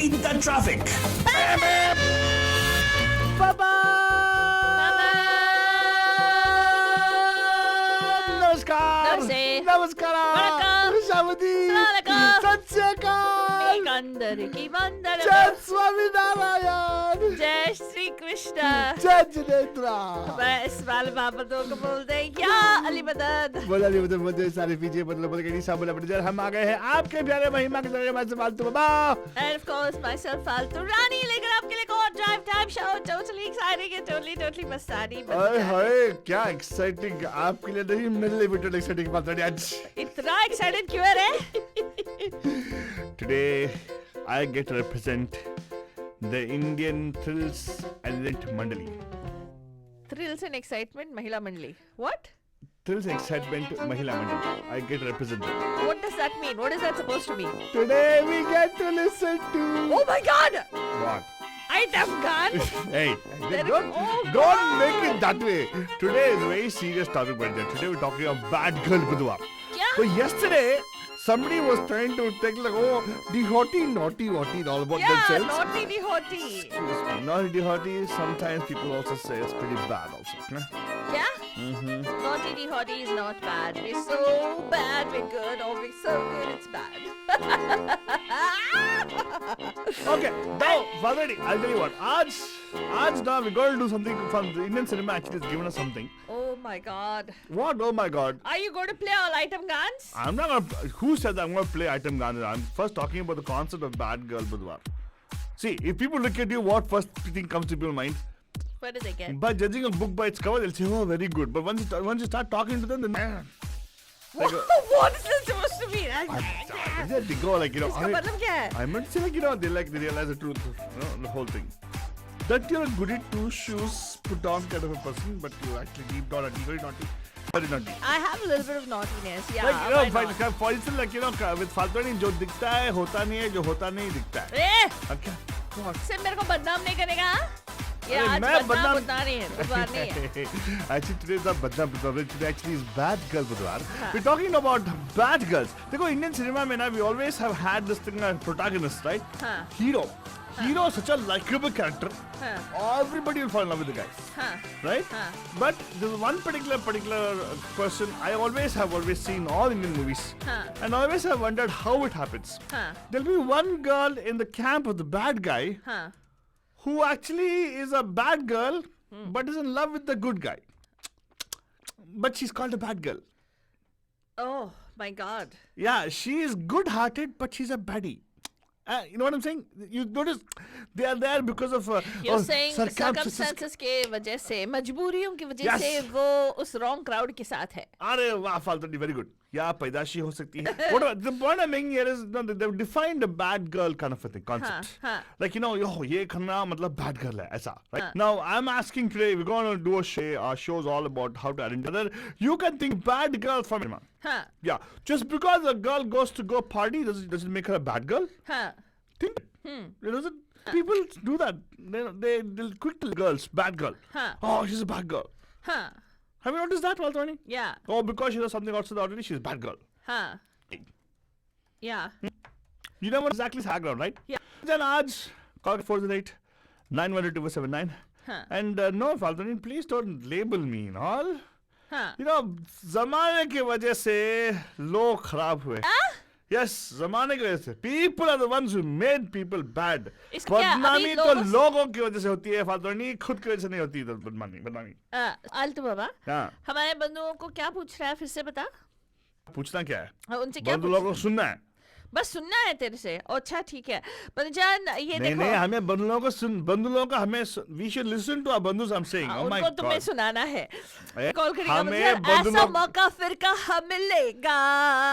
beat the traffic. बाबा नमस्कार नमस्ते। नमस्कार वणक्कम। शावदी अस्सलामुअलैकुम। सत श्री अकाल अंदर की बंदर जय स्वामी नारायण जय श्री कृष्ण। जय जिनेन्द्रा मैं इस्माइल मोहम्मदों को बोलते हैं या अली मदद। बोला नहीं मतलब मुझे सारे पीछे मतलब बोल के सब बोला हम आ गए हैं आपके प्यारे महिमा के दरबार में से फालतू बाबा And of course myself फालतू रानी लेकर आपके लिए एक और drive time show totally exciting and totally मस्तानी बन अरे जाए। हाय क्या एक्साइटिंग आपके लिए नहीं मेरे लिए भी एक्साइटिंग बात है आज इतना एक्साइटेड क्यों है रे? Today, I get to represent the Indian Thrills Element Mandali. Thrills and excitement महिला मंडली. What? Thrills and Excitement Mahila Mandali. I get to represent them. What does that mean? What is that supposed to mean? Today, we get to listen to... Oh my God! What? Item gun. Hey, There- don't, oh don't God. make it that way. Today is a very serious topic, but today we're talking about bad girl Budwa. क्या? So yesterday, somebody was trying to take like, oh, the naughty, and all about Yeah, themselves. naughty the hottie. Excuse me, naughty hotty. Sometimes people also say it's pretty bad also. Nah? क्या? Mm-hmm. Naughty the hottie is not bad. We're so bad, we're good, or we're so good, it's bad. Okay, now, Valerie, I'll tell you what. Aaj now we're going to do something fun. The Indian cinema actually has given us something. Oh my God. What? Oh my God. Are you going to play all item guns? I'm not gonna. Who said that I'm gonna play item gun? I'm first talking about the concept of bad girl Budwar. See, if people look at you, what first thing comes to people's mind? What did they get? By judging a book by its cover, they'll say, "Oh, very good." But once you start talking to them, then What is this supposed to mean? they go like you know. इसका मतलब क्या है? I meant to say like you know they realize the truth, you know, the whole thing. That you're a goody two shoes put on kind of a person, but you actually deep down are very naughty. Very naughty. I have a little bit of naughtiness. Yeah. Like you know, why not? for instance, like you know, with फालतू जो दिखता है होता नहीं है, जो होता नहीं दिखता है. ए, Okay. सिर्फ मेरे को बदनाम नहीं करेगा? ये अरे आज मैं बदनाम बदनाम- बुदनाम नहीं है, बुधवार नहीं है. Actually, today is not Badnaam Budwar. Today actually is Bad Girl Budwar. We're talking about bad girls. देखो Indian cinema में ना we always have had this thing as protagonist, right? हाँ. Hero. Hero is such a likable character. हाँ. Everybody will fall in love with the guy, हाँ. right? हाँ. But there's one particular person I always seen all Indian movies, हाँ. and I always have wondered how it happens. हाँ. There'll be one girl in the camp of the bad guy हाँ. who actually is a bad girl but is in love with the good guy. But she's called a bad girl. Oh my God. Yeah, she is good-hearted, but she's a baddie. You know what I'm saying? You notice they are there because of You're saying circumstances. circumstances के वजह से, मजबूरियों की वजह Yes. से वो उस wrong crowd के साथ है. अरे वाह फालतू very good. या पैदाशी हो सकती है. What the point I'm making here is no, they've defined a bad girl kind of a thing concept. हाँ. Like you know, yo, ये करना मतलब bad girl है ऐसा. Right? हाँ. Now I'm asking today, we're going to do a show. Our show's all about how to identify. Whether you can think bad girl from cinema. हाँ. Yeah, just because a girl goes to go party does it make her a bad girl? हाँ. Think. Doesn't people do that? They'll quick tell girls bad girl. Huh. Oh, she's a bad girl. हाँ. Have you noticed that, Waltoni? Yeah. Oh, because she does something outside the ordinary, she's a bad girl. हाँ. Yeah. You know what exactly is background, right? Yeah. Then Aj, call 408 912 Huh. And no, Waltoni, please don't label me and all. हाँ. You know, ज़माने की वजह से लोग खराब हुए. Yes, ज़माने की वजह से. People are the ones who made people bad. इसका क्या बदनामी अभी तो लोगों से- लोगों की वजह से होती है फालतू खुद की वजह से नहीं होती बदनामी. आलतू बाबा, हाँ. हमारे बंधुओं को क्या पूछ रहा है फिर से बता. पूछना क्या है? उनसे क्या बंधु लोगों को सुनना है. बस सुनना है तेरे से. अच्छा ठीक है. बंधुजान ये नहीं देखो. हमें बंधुओं को हमें we should listen to our बंधुस I'm saying. Oh my उनको तुम्हें God. सुनाना है. ए, कॉल करिएगा हमें बंधुजान. बंधु ऐसा लोग- मौका फिर कहाँ मिलेगा.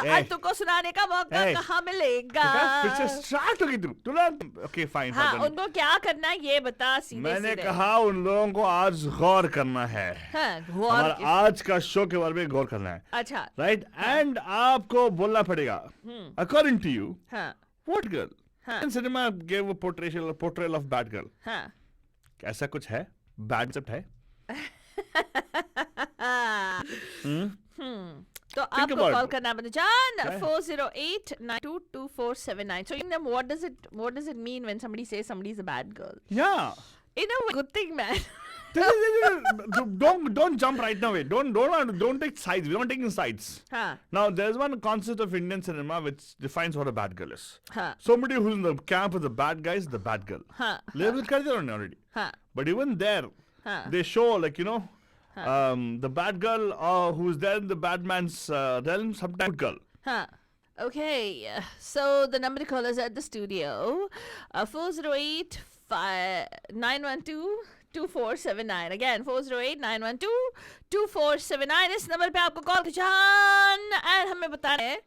ए, आज तुमको सुनाने का मौका ए, कहाँ मिलेगा. फिर से स्टार्ट होगी तुरंत. Okay, fine. हाँ, फालतू नहीं. उनको क्या करना है ये बता सीधे मैंने सीधे. कहा उन लोगों को आज गौर करना है. हाँ, हमारा आज का शो के बारे में गौर करना है. अच्छा. राइट एंड आपको बोलना पड़ेगा. According to you, हाँ. what girl? हाँ. And cinema gave a portrayal of bad girl. हाँ. ऐसा कुछ है? Bad concept है? तो आपको about कॉल it. करना है जान Okay. 408-922-2479. So in them, what does it mean when somebody says somebody's a bad girl? Yeah. In a way, good thing, man. Don't jump right now. Don't take sides. We're not taking sides. Huh. Now, there's one concept of Indian cinema which defines what a bad girl is. Huh. Somebody who's in the camp of the bad guy is the bad girl. Huh. Label kar diya unhone already. Huh. But even there, Huh. they show like the bad girl who's there in the bad man's realm, sometimes good girl. Huh. Okay. So the number to call is at the studio. 408-912-2479. Again, 408-912-2479. इस number पे आपको call जान and हमें बताना है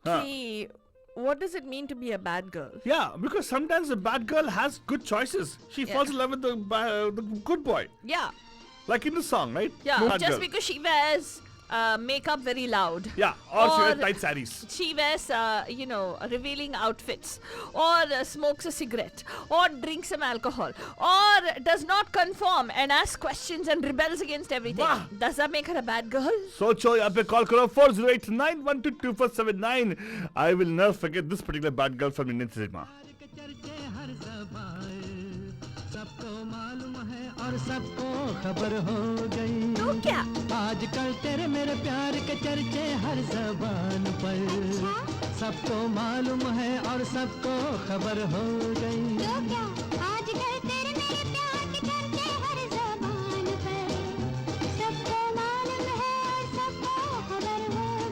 कि what does it mean to be a bad girl? Yeah, because sometimes the bad girl has good choices. She falls in love with the good boy. Yeah. Like in the song, right? Yeah. Bad Just girl. because she wears makeup very loud. Yeah, or she wears Or- tight sarees. She wears, revealing outfits, or smokes a cigarette, or drinks some alcohol, or does not conform and asks questions and rebels against everything. Wah. Does that make her a bad girl? सोचो यहाँ पे call करो 408-912-2479. I will never forget this particular bad girl from Indian cinema. सबको मालूम है और सबको खबर हो गई तो क्या? आजकल तेरे मेरे प्यार के चर्चे हर ज़बान पर सबको मालूम है और सबको खबर हो गई तो क्या आजकल तेरे मेरे प्यार के चर्चे हर ज़बान पर सबको मालूम है और सबको खबर हो गई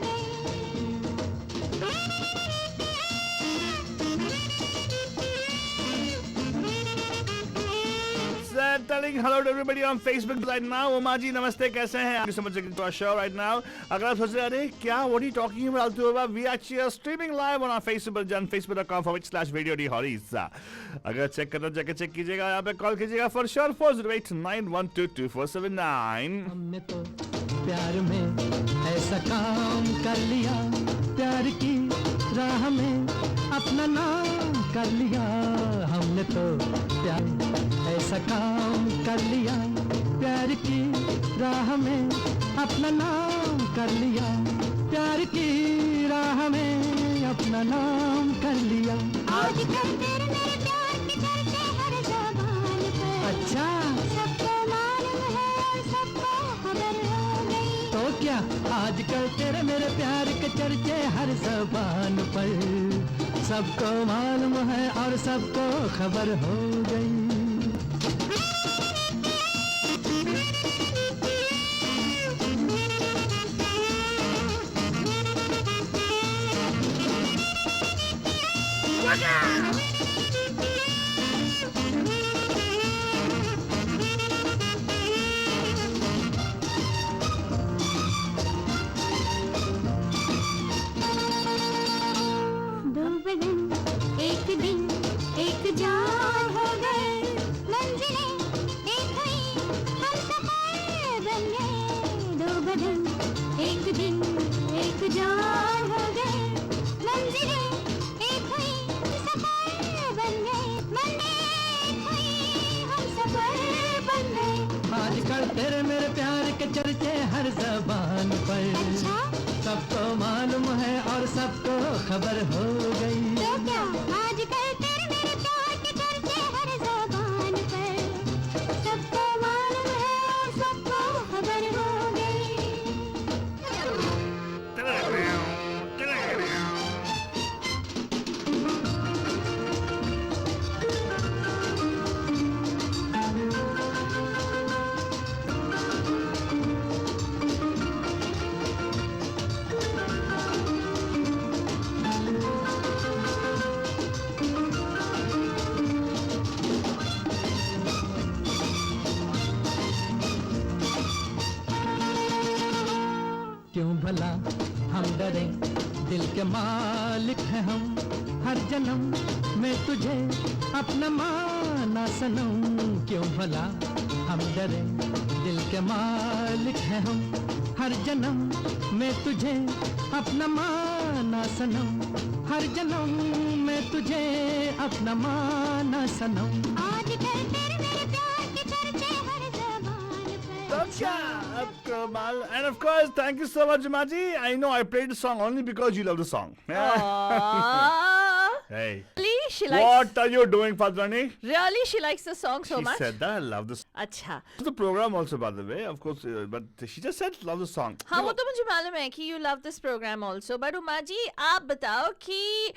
Telling hello to everybody on Facebook right now. Oma ji, namaste, कैसे हैं? Thank you so much for to our show right now. अगर आप सोच रहे हैं, अरे क्या, what are you talking about? We actually are streaming live on our Facebook page, facebook.com/radio-hories. अगर चेक करना जाके चेक कीजिएगा, यहाँ पे कॉल कीजिएगा for sure 408-912-2479. हमने तो प्यार में ऐसा काम कर लिया प्यार की राह में अपना नाम कर लिया हमने तो प्यार ऐसा काम कर लिया प्यार की राह में अपना नाम कर लिया प्यार की राह में अपना नाम कर लिया आजकल तेरे मेरे प्यार के चर्चे हर ज़बान पर अच्छा सबको मालूम है और सबको खबर हो गई तो क्या आजकल तेरे मेरे प्यार के चर्चे हर ज़बान पर सबको मालूम है और सबको खबर हो गई दो बदन एक दिन एक जान हो गए मंजिलें एक हुई हम सफर बन गए दो बदन एक दिन एक जान हो गए मंजिलें एक हुई सफर बन गए मंजिलें एक हुई हम सफर बन गए आजकल तेरे मेरे प्यार के चर्चे हर ज़बान पर अच्छा सबको मालूम है और सबको खबर हो गई तो क्या आजकल तेरे मेरे प्यार के चर्चे हर ज़बान पर सबको मालूम है और सबको खबर हो गई क्यों भला हम डरे दिल के मालिक हैं हम हर जन्म में तुझे अपना माना सनम क्यों भला हम डरे दिल के मालिक हैं हम हर जन्म में तुझे अपना माना सनम हर जन्म में तुझे अपना माना सनम आजकल तेरे मेरे प्यार के चर्चे हर ज़बान पर And of course, thank you so much, Umaji. I know I played the song only because you love the song. Aww. Hey. Really? She likes. What are you doing, Fadrani? Really? She likes the song so She much? said that I love the song. अच्छा. The program also, by the way, of course, but she just said love the song. हाँ वो तो मुझे मालूम है कि you love this program also. But Uma ji आप बताओ कि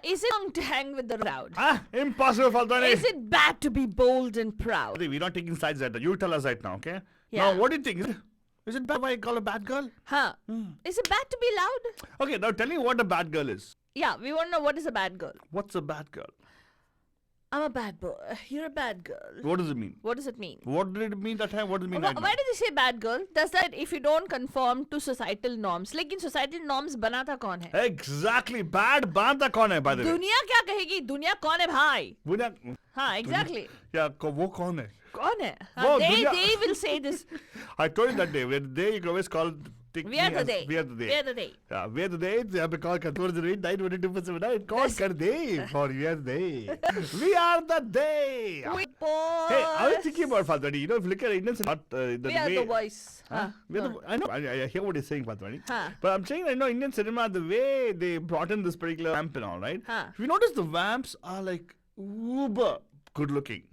is it wrong to hang with the crowd? Impossible, Fadrani. Is it bad to be bold and proud? We're not taking sides right now. You tell us right now, okay? Yeah. Now, what do you think? Is it bad if I call a bad girl? हाँ. Is it bad to be loud? Okay, now tell me what a bad girl is. Yeah, we want to know what is a bad girl. What's a bad girl? I'm a bad boy. You're a bad girl. What does it mean? What does it mean? What did it mean that time? What does it mean right now? Why did they say bad girl? Does that if you don't conform to societal norms? लेकिन societal norms बनाता कौन है? Exactly. Bad banata kaun hai, by the way? दुनिया क्या कहेगी? दुनिया कौन है भाई? Dunya, हाँ, exactly. yeah, wo kaun hai? कौन है? वो They दुनिया- will say this. I told you that day. The day you can always call. We are the day. We are the day. We are the day. Yeah, we are the day. They have to call 92247. Call kar day for we are the day. We are the day. We boys. Hey, I was thinking about Fadrani. You know, if you look at Indians, not the We are way. the voice. Huh? We are the, I know. I hear what you're saying, Fadrani. Huh. But I'm saying, I know Indian cinema, the way they brought in this particular vamp and all, right? Huh. If you notice, the vamps are like uber good looking.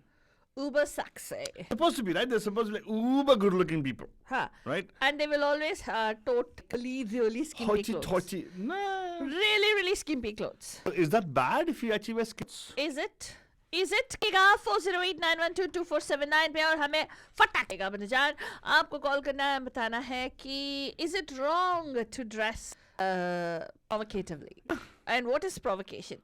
Uber sexy. Supposed to be, right? They're supposed to be like uber good looking people, Huh. right? And they will always totally really skimpy clothes. Hoity. Nah. Really, really skimpy clothes. Is that bad if you actually wear skits? Is it? Is it? 40891222479 पे और हमें फटाकेगा बंजान आपको call करना है बताना है कि is it wrong to dress provocatively? And what is provocation?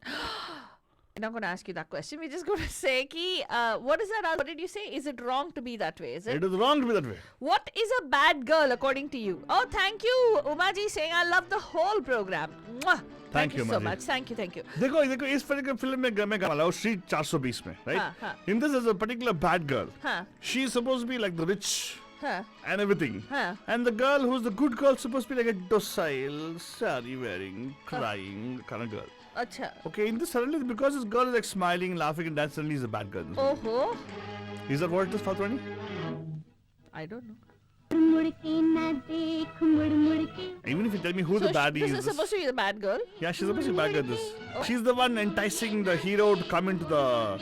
I'm not going to ask you that question. We're just going to say कि what is that? What did you say? Is it wrong to be that way? Is it? It is wrong to be that way. What is a bad girl according to you? Oh, thank you, Umaji, saying I love the whole program. Mwah. Thank you so Umaji. much. Thank you. देखो इस particular film में मैं गाना वाला Street 420 में, right? हाँ. In this is a particular bad girl. Huh. She's supposed to be like the rich Huh. and everything. Huh. And the girl who's the good girl supposed to be like a docile, sari wearing, crying kind of girl. Acha. Okay, in this suddenly because this girl is like smiling, laughing, and that suddenly is a bad girl. Oh. Is that what it is, Fatrani? I don't know. Even if you tell me who the baddie This is. is supposed to be the bad girl. Yeah, she's supposed to be bad girl. This. She's the one enticing the hero to come into the,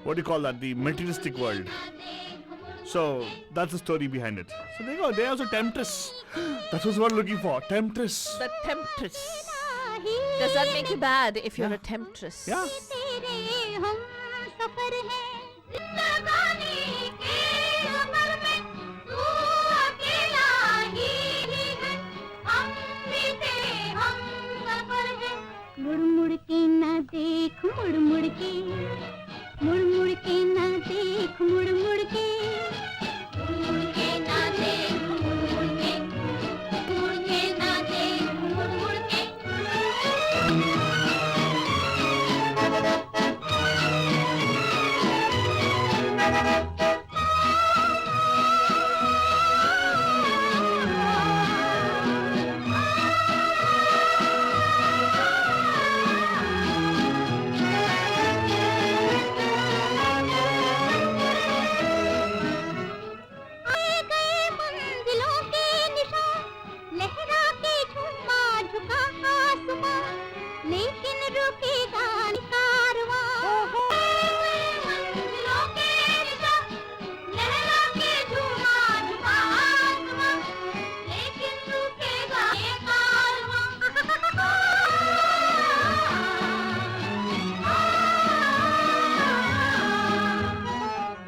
what do you call that, the materialistic world. So that's the story behind it. So there you go. They're also temptress. That was what I'm looking for. Temptress. The temptress. Does that make you bad if you're a temptress? Yeah. तेरे हम सफर हैं जिंदगानी के सफर में तू अकेला ही है हम भी तेरे हम सफर हैं मुड़ मुड़ के ना देख मुड़ मुड़ के मुड़ मुड़ के ना देख मुड़ मुड़ के मुड़ मुड़ के ना देख मुड़ मुड़ के मुड़ के ना देख मुड़ मुड़ के आए गए मंजिलों के निशान लहरा के झुमा झुका आसमां लेकिन रुकेगा नहीं कारवां आए गए मंजिलों के निशान लहरा के झुमा झुका आसमां लेकिन रुकेगा ये कारवां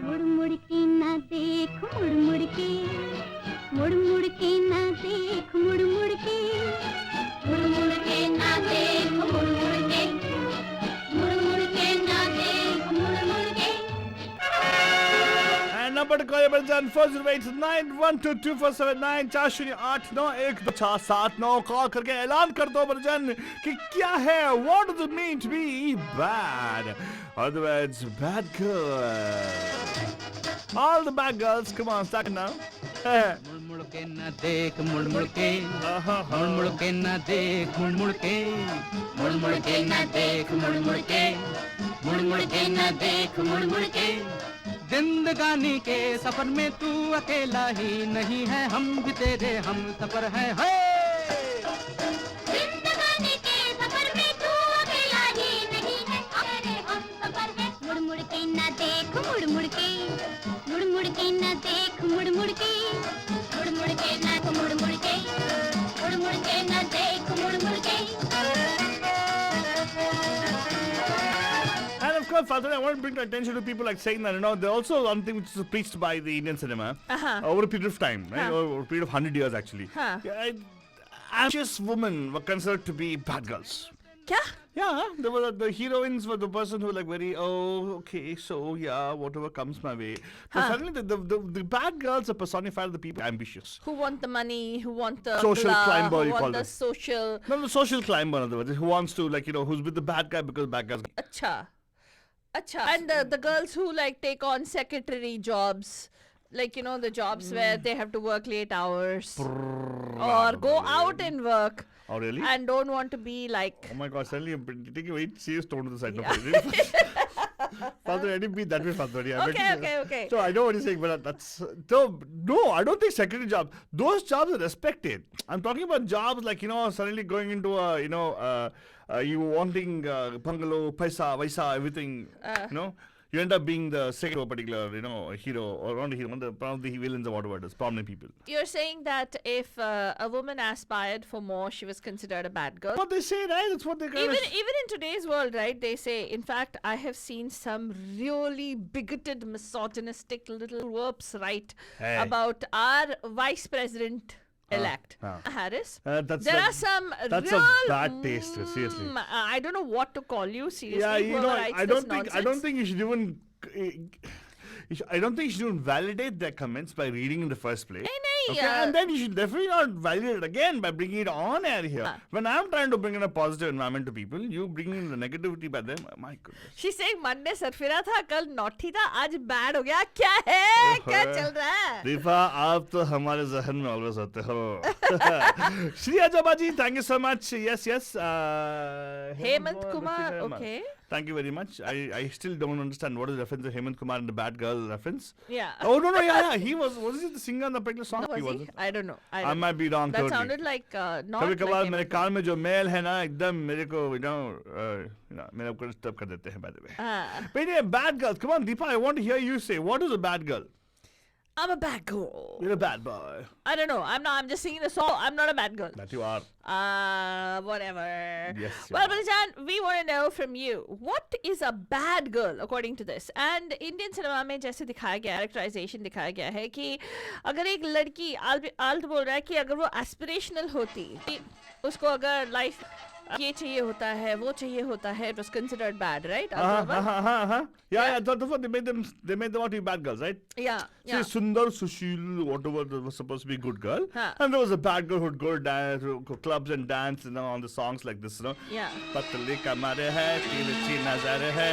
मुड़ मुड़ के ना देख मुड़ मुड़ के मुड़ मुड़ के ना देख मुड़ मुड़ के मुड़ मुड़ के ना देख मुड़ मुड़ के मुड़ मुड़ के ना देख मुड़ मुड़ के And number to call your Banjan 408912247 4089127 call करके ऐलान कर दो बरजन कि क्या है what does it mean to be bad otherwise bad girl all the bad girls come on start now मुड़ मुड़ के न देख मुड़ मुड़ के मुड़ मुड़ के न देख मुड़ मुड़ के मुड़ मुड़ के न देख मुड़ मुड़ के मुड़ मुड़ के न देख मुड़ मुड़ के जिंदगानी के सफर में तू अकेला ही नहीं है, हम भी तेरे हम सफर है। जिंदगानी के सफर में तू अकेला ही नहीं है, तेरे हम सफर है। मुड़ मुड़ के ना देख, मुड़ मुड़ के, मुड़ मुड़ के ना देख, मुड़ मुड़ के, मुड़ मुड़ के ना, मुड़ मुड़ के, मुड़ मुड़ के ना देख, मुड़ मुड़ के। And of course, Father, I want to bring attention to people like saying that, there's also one thing which is preached by the Indian cinema over a period of time, right? Over a period of 100 years, actually. Yeah, ambitious women were considered to be bad girls. क्या? Yeah, there were the heroines were the person who were like very, okay, so yeah, whatever comes my way. But suddenly the bad girls are personified as the people ambitious. Who want the money, who want the Social blah, climber, who you call want the them. social. No, the social climber, in other words, who wants to, like, who's with the bad guy because bad guys. Acha. And the girls who like take on secretary jobs, like the jobs where they have to work late hours or go out and work. Oh, really? And don't want to be like. Oh my God! Suddenly, I'm taking a very serious tone to the side. Yeah. Father, I didn't mean that way, Father. Yeah, Okay. So I know what you're saying, but that's no. I don't think secretary jobs. Those jobs are respected. I'm talking about jobs like suddenly going into a you wanting bungalow, paisa, vaisa, everything. You end up being the second of a particular hero or not a hero, one of the villains or whatever it is, prominent people. You're saying that if a woman aspired for more, she was considered a bad girl. What they say, right? That's what they kind Even of. in today's world, right? They say. In fact, I have seen some really bigoted, misogynistic little twerps write Hey. about our vice president elect Harris. That's There are some that's real, a bad taste, seriously. I don't know what to call you. Seriously, Yeah, whoever writes I this don't think you should even. I don't think you should even validate their comments by reading in the first place. नहीं, Okay, and then you should definitely not validate it again by bringing it on air here. When I'm trying to bring in a positive environment to people, you bring in the negativity by them. My goodness. She's saying Monday Sarfira था, कल naughty था, आज bad हो गया. क्या है? क्या चल रहा है? दीपा, आप तो हमारे जहन में always होते हो. Shri Ajabaji, thank you so much. Yes. Hemant Kumar, okay. Thank you very much. I still don't understand what is the reference to Hemant Kumar and the bad girl reference. Yeah. Oh no, yeah. He was he the singer on the particular song? Was he? wasn't. I don't know. I might be wrong. That totally. sounded like not कभी like कभार him. मेरे कान में जो mail है ना एकदम मेरे को मेरे को डिस्टर्ब कर देते हैं by the way. But anyway, bad girls. Come on, Deepa. I want to hear you say what is a bad girl. I'm a bad girl. You're a bad boy. I don't know. I'm not. I'm just singing the song. I'm not a bad girl. That you are. Whatever. Yes. you Well, are. Balijan, we want to know from you, what is a bad girl according to this? And Indian cinema में जैसे दिखाया गया, characterization दिखाया गया है कि अगर एक लड़की आल्ट बोल रहा है कि अगर वो aspirational होती, उसको अगर life ये चाहिए होता है, वो चाहिए होता है, it was considered bad, right? Yeah. That's what they made them out to be bad girls, right? Yeah. See, Sundar, Sushil, whatever was supposed to be a good girl, Huh. and there was a bad girl who'd go dance, go clubs and dance, on the songs like this, Yeah. पतली कमर है, तिरछी नजर है.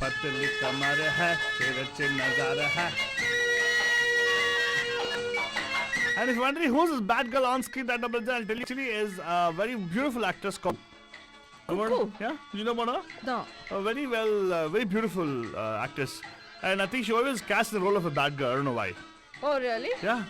पतली कमर है, तिरछी नजर है. And if you're wondering who's this bad girl on screen, that I'll tell you actually is a very beautiful actress called. Cool. Yeah, you know about her? No. A very very beautiful actress, and I think she always casts the role of a bad girl. I don't know why. Oh, really? Yeah.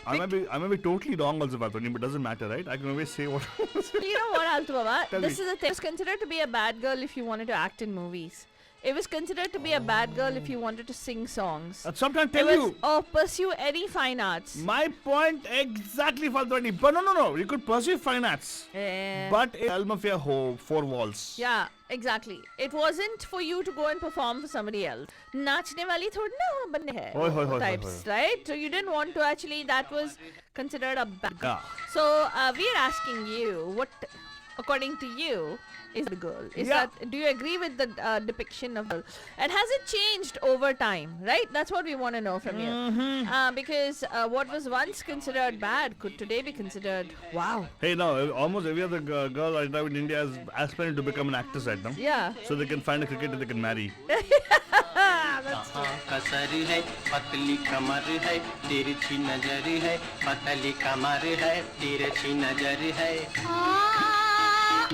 I might be totally wrong also, Patoni, but doesn't matter, right? I can always say what. You know what, Altu Baba? Tell This me. is the thing. It was considered to be a bad girl if you wanted to act in movies. It was considered to be a bad girl if you wanted to sing songs. Sometimes It tell was, you. or pursue any fine arts. My point exactly, Fatoni. But no. You could pursue fine arts, Eh, but in realm of your home, four walls. yeah, exactly. It wasn't for you to go and perform for somebody else. नाचने वाली थोड़ी ना बनने हैं Oi, hoi, hoi, types, hoi. right? So you didn't want to actually. That was considered a bad. Yeah. So we're asking you, what according to you, is the girl? Is Yeah. that? Do you agree with the depiction of girl? And has it changed over time? Right. That's what we want to know from you. Because what was once considered bad could today be considered wow. Hey, now almost every other girl right now in India is aspiring to become an actress right now. Yeah. So they can find a cricketer they can marry. That's true. कसर है पतली कमर है तिरछी नजर है पतली कमर है तिरछी नजर है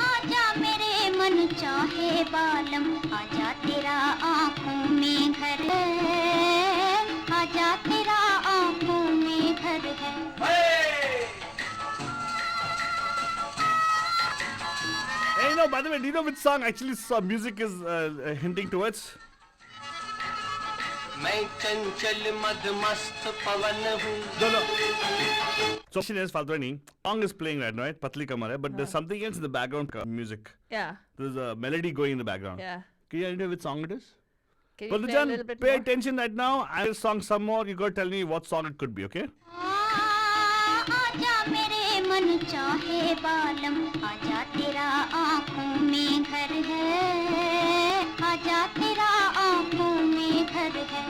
आजा मेरे मन चाहे बालम आजा तेरा आँखों में घर है आजा तेरा आँखों में घर है Hey, no, by the way, do you know which song actually music is hinting towards? मैं चंचल मदमस्त पवन हूँ No, no. So, question is, Faldrani, song is playing right now, right? Patli Kamar hai, but there's something else in the background music. Yeah. There's a melody going in the background. Yeah. Can you idea which song it is? Can you play a little Padhujan, bit pay more? attention right now. I'll song some more. You gotta tell me what song it could be, okay? आजा मेरे मन चाहे बालम आजा तेरा आँखों में घर है आजा तेरा आँखों में घर है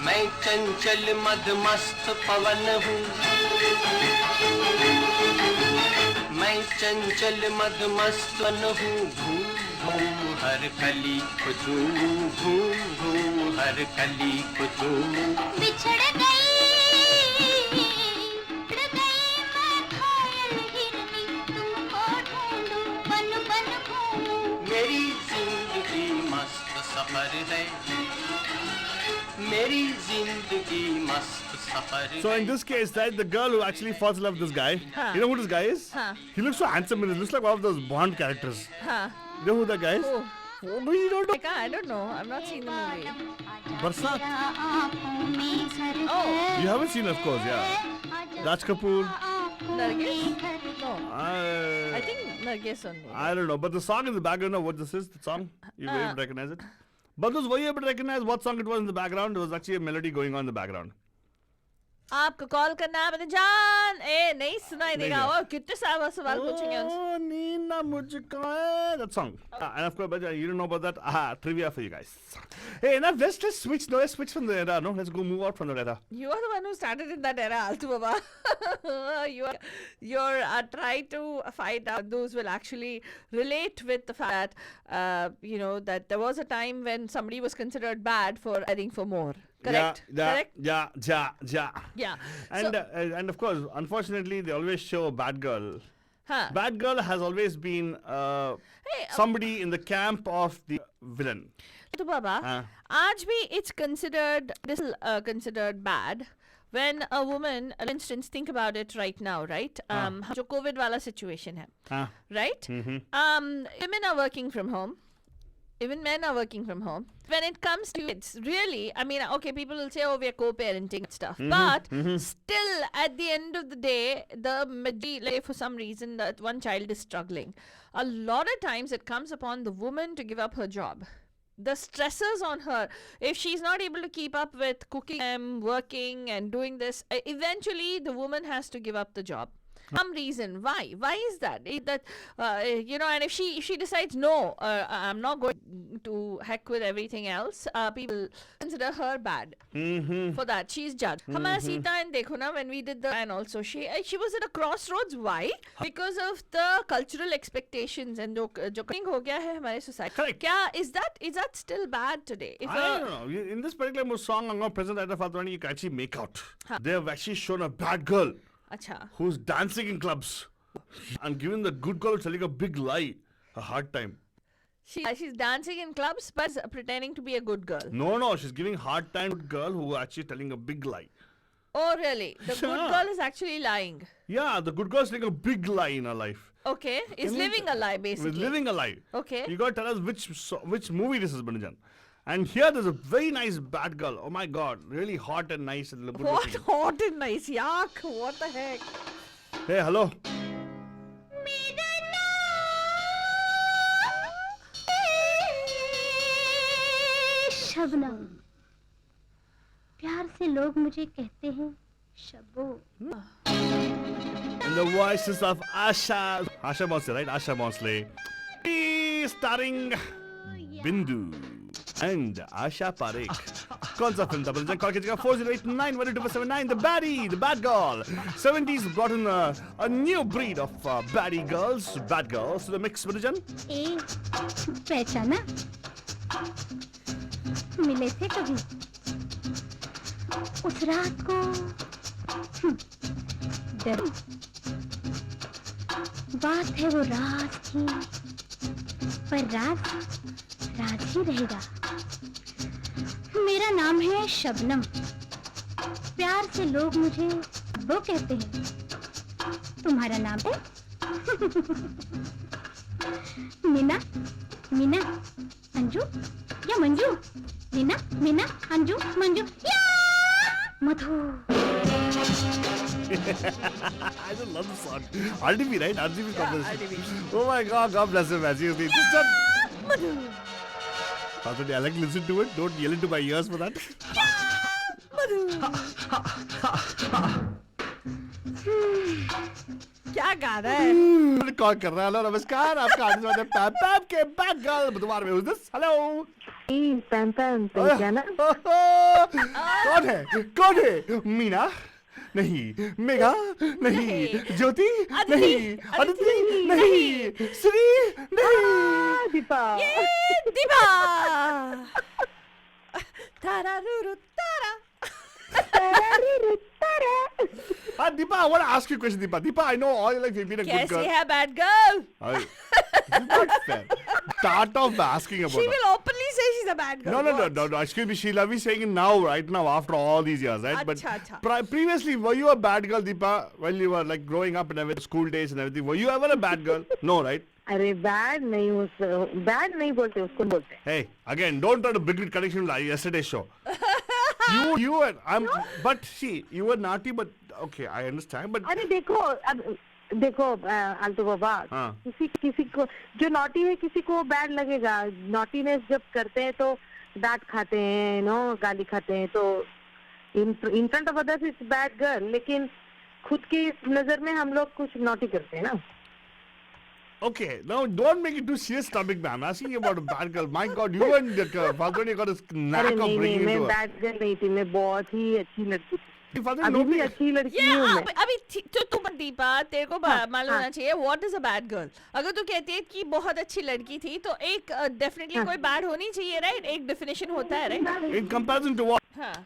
मैं चंचल मदमस्त पवन हूँ मैं चंचल मदमस्त पवन हूँ घूम घूम हर कली को झूमूं घूम घूम हर कली को झूमूं बिछड़ गई मैं घायल हिरनी तुमको ढूंढूं बन बन घूमूं मेरी जिंदगी मस्त सफर है मेरी जिंदगी मस्त सफर So है in this case, right, the girl who actually falls in love with this guy, Huh. you know who this guy is? Huh. He looks so handsome. He looks like one of those Bond characters. Huh. You know who that guy is? Oh. Oh, no, you don't know. Like, I don't know. I've not seen the movie. Barsat. तेरा आँखों में घर Oh. है You haven't seen, of course, yeah. आजा Raj Kapoor. आँखों Nargis? में घर है No. I I think Nargis only. I don't know, but the song in the background, know what this is? The song? You were able to recognize it? Badus, were you able to recognize what song it was in the background? There was actually a melody going on in the background. आपको call करना है मतलब जान ए नहीं सुनाई नहीं देगा दिया। और कितने सारे सवाल पूछेंगे उनसे Oh, Nina Mujhko hai. That song. And of course, but you don't know about that. Trivia for you guys. Hey, enough. Let's just switch. No, let's switch from the era. No, let's go move out from the era. You are the one who started in that era, Altu Baba. you're trying to find out those will actually relate with the fact that you know that there was a time when somebody was considered bad for adding for more. Correct. Correct. Yeah. Yeah. And So, and of course, unfortunately, they always show a bad girl. huh. Bad girl has always been Hey, somebody in the camp of the villain. Altu Baba. हाँ. आज भी it's considered this is considered bad when a woman, for instance, think about it right now, right? जो COVID वाला situation है, हाँ. right? Women are working from home. Even men are working from home. When it comes to it's really, I mean, okay, people will say, oh, we are co-parenting and stuff. But still, at the end of the day, like, for some reason, that one child is struggling. A lot of times it comes upon the woman to give up her job. The stressors on her, if she's not able to keep up with cooking and working and doing this, eventually the woman has to give up the job. Some reason why is that you know, and if she decides no, I'm not going to heck with everything else, people consider her bad for that. She's judged. Hamara Sita and dekho na, when we did the and also she was at a crossroads. Why? Because of the cultural expectations and jo ho gaya hai hamare society. Correct. Kya is that still bad today? If I don't know. In this particular song, I'm going to present Aida Fatwani, you can actually make out. They have actually shown a bad girl Acha. who's dancing in clubs and giving the good girl who's telling a big lie a hard time. She's dancing in clubs but pretending to be a good girl. No, she's giving hard time to a girl who actually telling a big lie. Oh, really? The good Yeah. girl is actually lying. Yeah, the good girl's telling a big lie in her life. Okay, is Can you living a lie With basically. living a lie. Okay. You got to tell us which movie this is, Banajan. And here there's a very nice bad girl. Oh my god, really hot and nice and good What looking. hot and nice, yuck! What the heck? Hey, hello. Shabnam, प्यार से लोग मुझे कहते हैं शबो। In the voices of Asha Bhonsle, right? Asha Bhonsle. Starring Bindu and Asha Parekh. कौन सा film था? बल्कि कॉल कीजिएगा 4089122479. The baddie, the bad girl. 70s brought in a new breed of baddie girls, bad girls to the mix. बल्कि ए, पहचाना? मिले थे कभी? उस रात को डर, बात है वो राज की, पर राज राज ही रहेगा। मेरा नाम है शबनम, प्यार से लोग मुझे वो कहते हैं। तुम्हारा नाम है? मीना, मीना, अंजू या मंजू? मीना, मीना, अंजू, मंजू या मधु। I just love the song. RDB, right? RDB composition. Oh my God, God bless him. As you see, I like listen to it. Don't yell into my ears for that. क्या गा रहा है? कॉल कर रहा है। Hello नमस्कार, आपका आदमी पैम पैम के बैक गर्ल बुधवार में। Who's this? हेलो पैम पैम पहचाना? कौन है? कौन है? मीना नहीं, मेघा नहीं, ज्योति नहीं, अदिति नहीं, श्री नहीं, दीपा। दीपा। तारा रूरू तारा। Deepa, I want to ask you a question, Deepa. Deepa, I know all your life you've been a good girl. कैसी है bad girl? This is not fair. Start off by asking about She her. will openly say she's a bad girl. No. Excuse me, she'll be saying it now, right now, after all these years, right? But Acha. Previously, were you a bad girl, Deepa, when you were like growing up and everything, school days and everything? Were you ever a bad girl? No, right? अरे bad नहीं बोलते, उसको बोलते हैं। Hey, again, don't try to bring it connection with yesterday's show. you and I'm, but see, you were naughty, but okay, I understand, but अरे देखो Alto बाबा, हाँ. किसी को जो नॉटी है किसी को बैड लगेगा। नॉटीनेस जब करते हैं तो डांट खाते हैं, गाली खाते हैं, तो in front of others it's bad girl, लेकिन खुद की नजर में हम लोग कुछ नॉटी करते हैं ना। okay, now don't make it too serious topic, ma'am. I'm asking you about a bad girl. My God, you and Falguni got a knack अरे of नहीं, bringing मैं into her. बैड गर्ल नहीं थी, मैं बहुत ही अच्छी लड़की थी। Falguni, अभी भी nobody- अच्छी लड़की Yeah, हूँ मैं। अभी तो तुम दीपा, तेरे को मालूम होना चाहिए what is a bad girl. अगर तू कहती है कि बहुत अच्छी लड़की थी तो एक डेफिनेटली कोई बैड होनी चाहिए, राइट? एक डेफिनेशन होता है, right? In comparison to what? हाँ।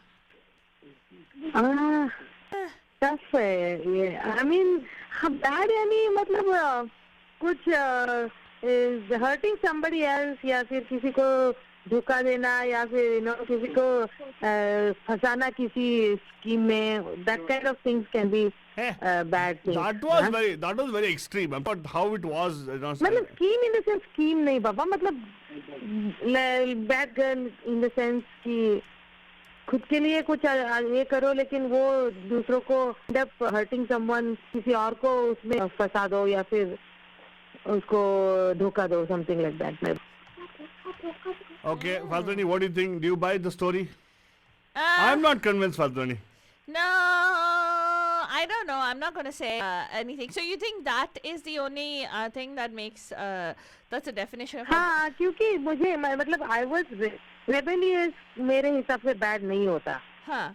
टफ है ये। आई मीन बैड यानी मतलब कुछ हर्टिंग समबडी एल्स, या फिर किसी को धोखा देना, या फिर किसी को फंसाना किसी स्कीम में। That kind of things can be bad things. That was very extreme. But how it was, मतलब scheme in the sense scheme नहीं बाबा, मतलब bad girl in the sense कि खुद के लिए कुछ ये करो, लेकिन वो दूसरों को हर्टिंग समवन, किसी और को उसमें फंसा दो या फिर उसको धोखा दो, something like that. Okay, Falguni, what do you think? Do you buy the story? I'm not convinced, Falguni. No, I don't know. I'm not going to say anything. So you think that is the only thing that makes that's the definition of हाँ, क्योंकि मुझे मतलब I was rebellious, मेरे हिसाब से bad नहीं होता। हाँ.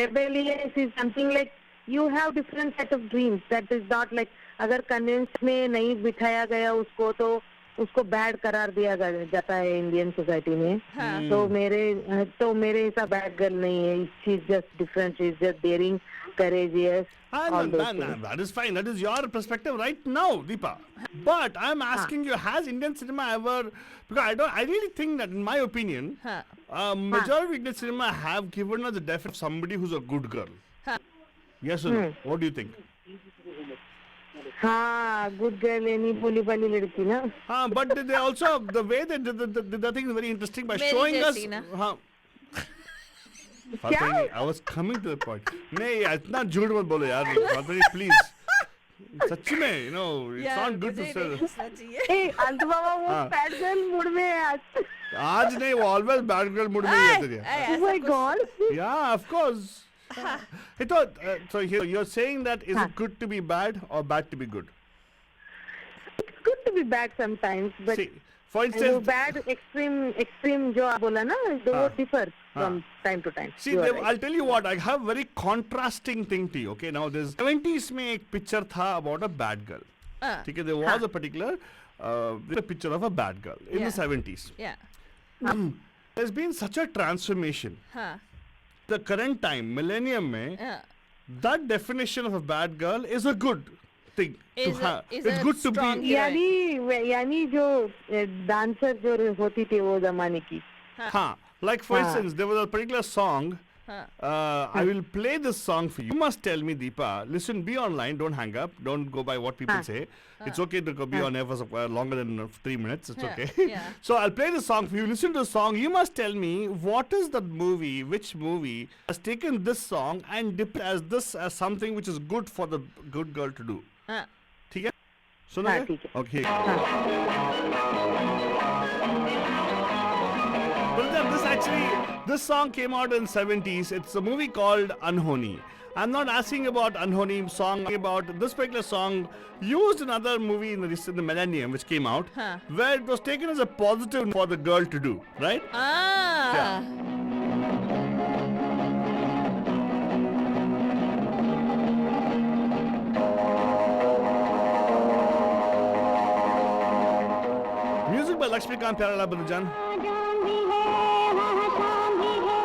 Rebellious is something like you have different set of dreams. That is not like अगर कन्वेंस में नहीं बिठाया गया उसको तो उसको बैड करार दिया जाता है इंडियन सोसाइटी में। हाँ. तो मेरे हिसाब बैड गर्ल नहीं है। She is just different, she is just daring, courageous, all those things. That is fine. That is your perspective right now, Deepa. But I'm asking you, has Indian cinema ever? Because I really think that, in my opinion, majority of Indian cinema have given us the definition of somebody who's a good girl. Yes or no? What do you think? हाँ, good girl यानी भोली भाली लड़की ना। हाँ, but they also, the way they did the thing is very interesting by Very showing us. interesting, ना? हाँ. Falguni, I was coming to the point. नहीं यार, इतना झूठ मत बोलो यार, Falguni, please. सच्ची में, it's not good to say. ए, आंटी बाबा वो हाँ. बैड गर्ल मूड में है आज। आज नहीं, वो always bad girl mood में ही रहती है. Oh my God. Yeah, of course. I thought, so you're saying that is it good to be bad or bad to be good? It's good to be bad sometimes, but See, for वो instance, bad extreme जो आप बोला ना, वो differ from time to time. see, You are Dev, right. I'll tell you what, I have very contrasting thing to you. Okay, now there's 70s में एक picture था about a bad girl. ठीक है, there was a particular picture of a bad girl in Yeah. the 70s. Yeah. There's been such a transformation. Huh. The current time, millennium में, Yeah. that definition of a bad girl is a good thing to Is a- have. is It's a good to strong be. यानी जो dancer जो होती थी वो जमाने की. Huh. Like for instance, there was a particular song. Huh. I will play this song for you. You must tell me, Deepa. Listen, be online. Don't hang up. Don't go by what people say. It's okay to be on air for longer than 3 minutes. It's Yeah, okay. yeah. So I'll play the song for you. Listen to the song. You must tell me what is the movie, which movie has taken this song and dipped as something which is good for the good girl to do. Huh. ठीक है? सुना हाँ, है? ठीक है. Okay. But then this song came out in 70s. It's a movie called Anhoni. I'm not asking about Anhoni song, about this particular song used in another movie in the millennium which came out, Huh. where it was taken as a positive for the girl to do, right? Ah. Music by Lakshmikant Pyarelal Banujan. जान भी है वहाँ शाम भी है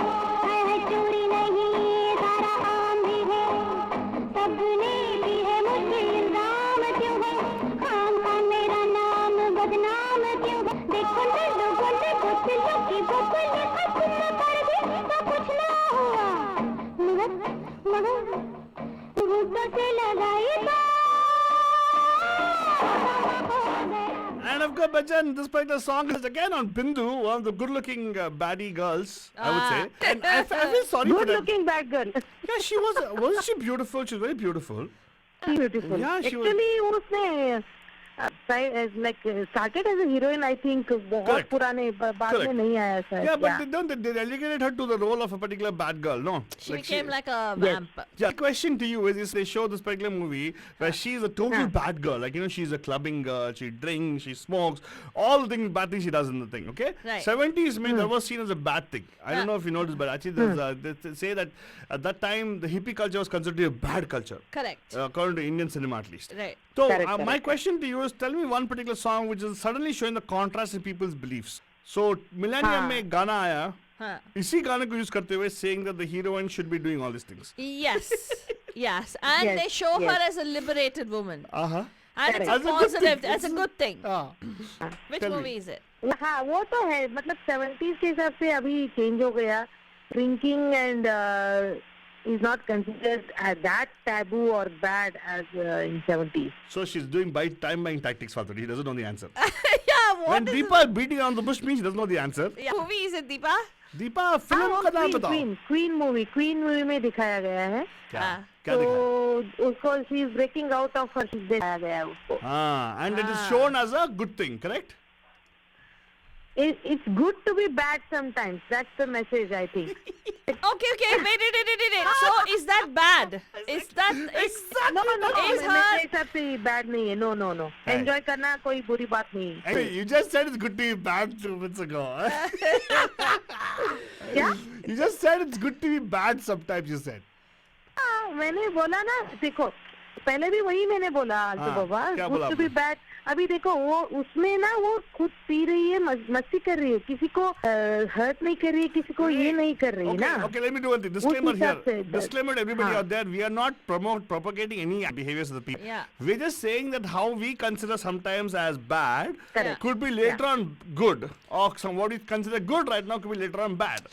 है चोरी नहीं सारा आम भी है सबने भी है मुझे इल्जाम क्यों है खाम का मेरा नाम बदनाम क्यों है देखो न लोगों ने बोतलों की बोतल खत्म कर दी तो कुछ ना हुआ मगर घूंटों से लगाई तो And of course, Bachchan, this particular song is again on Bindu, one of the good-looking baddie girls, I would say. And I feel sorry for Good that. looking bad girl. Yeah, wasn't she beautiful? She was very beautiful. Beautiful. Yeah, she was- Actually, उसने started as a heroine, I think. बहुत Correct. पुराने बाद में Correct. नहीं आया शायद. Yeah, but they relegated her to the role of a particular bad girl, no? She became like a vamp. Yeah, the question to you is they show this particular movie where she's a total bad girl. Like, she's a clubbing girl, she drinks, she smokes, all the things, bad things she does in the thing, okay? Right. 70s, that was seen as a bad thing. I don't know if you noticed, but actually they say that at that time, the hippie culture was considered a bad culture. Correct. According to Indian cinema at least. Right. So, Correct, my correct. question to you is tell me one particular song which is suddenly showing the contrast in people's beliefs. So, Millennium में एक गाना आया, Huh. इसी गाने को use करते हुए saying that the heroine should be doing all these things. Yes. Yes. And Yes, they show yes. her as a liberated woman. Uh-huh. And it's a As a good thing. positive, as a good thing. Ah. Which tell me. movie is it? हाँ वो तो है मतलब 70s के हिसाब से अभी change हो गया. Drinking and is not considered that taboo or bad as in 70s. So she's doing time buying tactics for that. He doesn't know the answer. Yeah, When what is Deepa is beating around the bush means she doesn't know the answer. yeah. movie is it, Deepa? Deepa, हाँ film वो का नाम बताओ. Queen movie में दिखाया गया है. क्या? Ah. क्या दिखा? तो उसको she is breaking out of her दिखाया गया है उसको. And it is shown as a good thing, correct? It's good to be bad sometimes. That's the message, I think. Okay, wait. So is that bad? Is that is No, Is मेरे her हिसाब से bad नहीं है. No. Hey. Enjoy करना कोई बुरी बात नहीं है. Hey, you just said it's good to be bad 2 minutes ago. क्या? You just said it's good to be bad sometimes, you said. हाँ, मैंने बोला ना देखो पहले भी वही मैंने बोला आलतू हाँ, बाबा क्या good बोला to be आपने? bad. अभी देखो वो उसमें ना वो खुद पी रही है मस्ती कर रही है किसी को हर्ट नहीं कर रही है किसी को ये नहीं कर रही है ना. Okay, let me do one thing. Disclaimer here. हिसाब से- Disclaimer to everybody हाँ. out there. We are not propagating any behaviors of the people. Yeah. We're just saying that how we consider sometimes as bad Correct. could be later on good. Or what we consider good right now could be later on bad.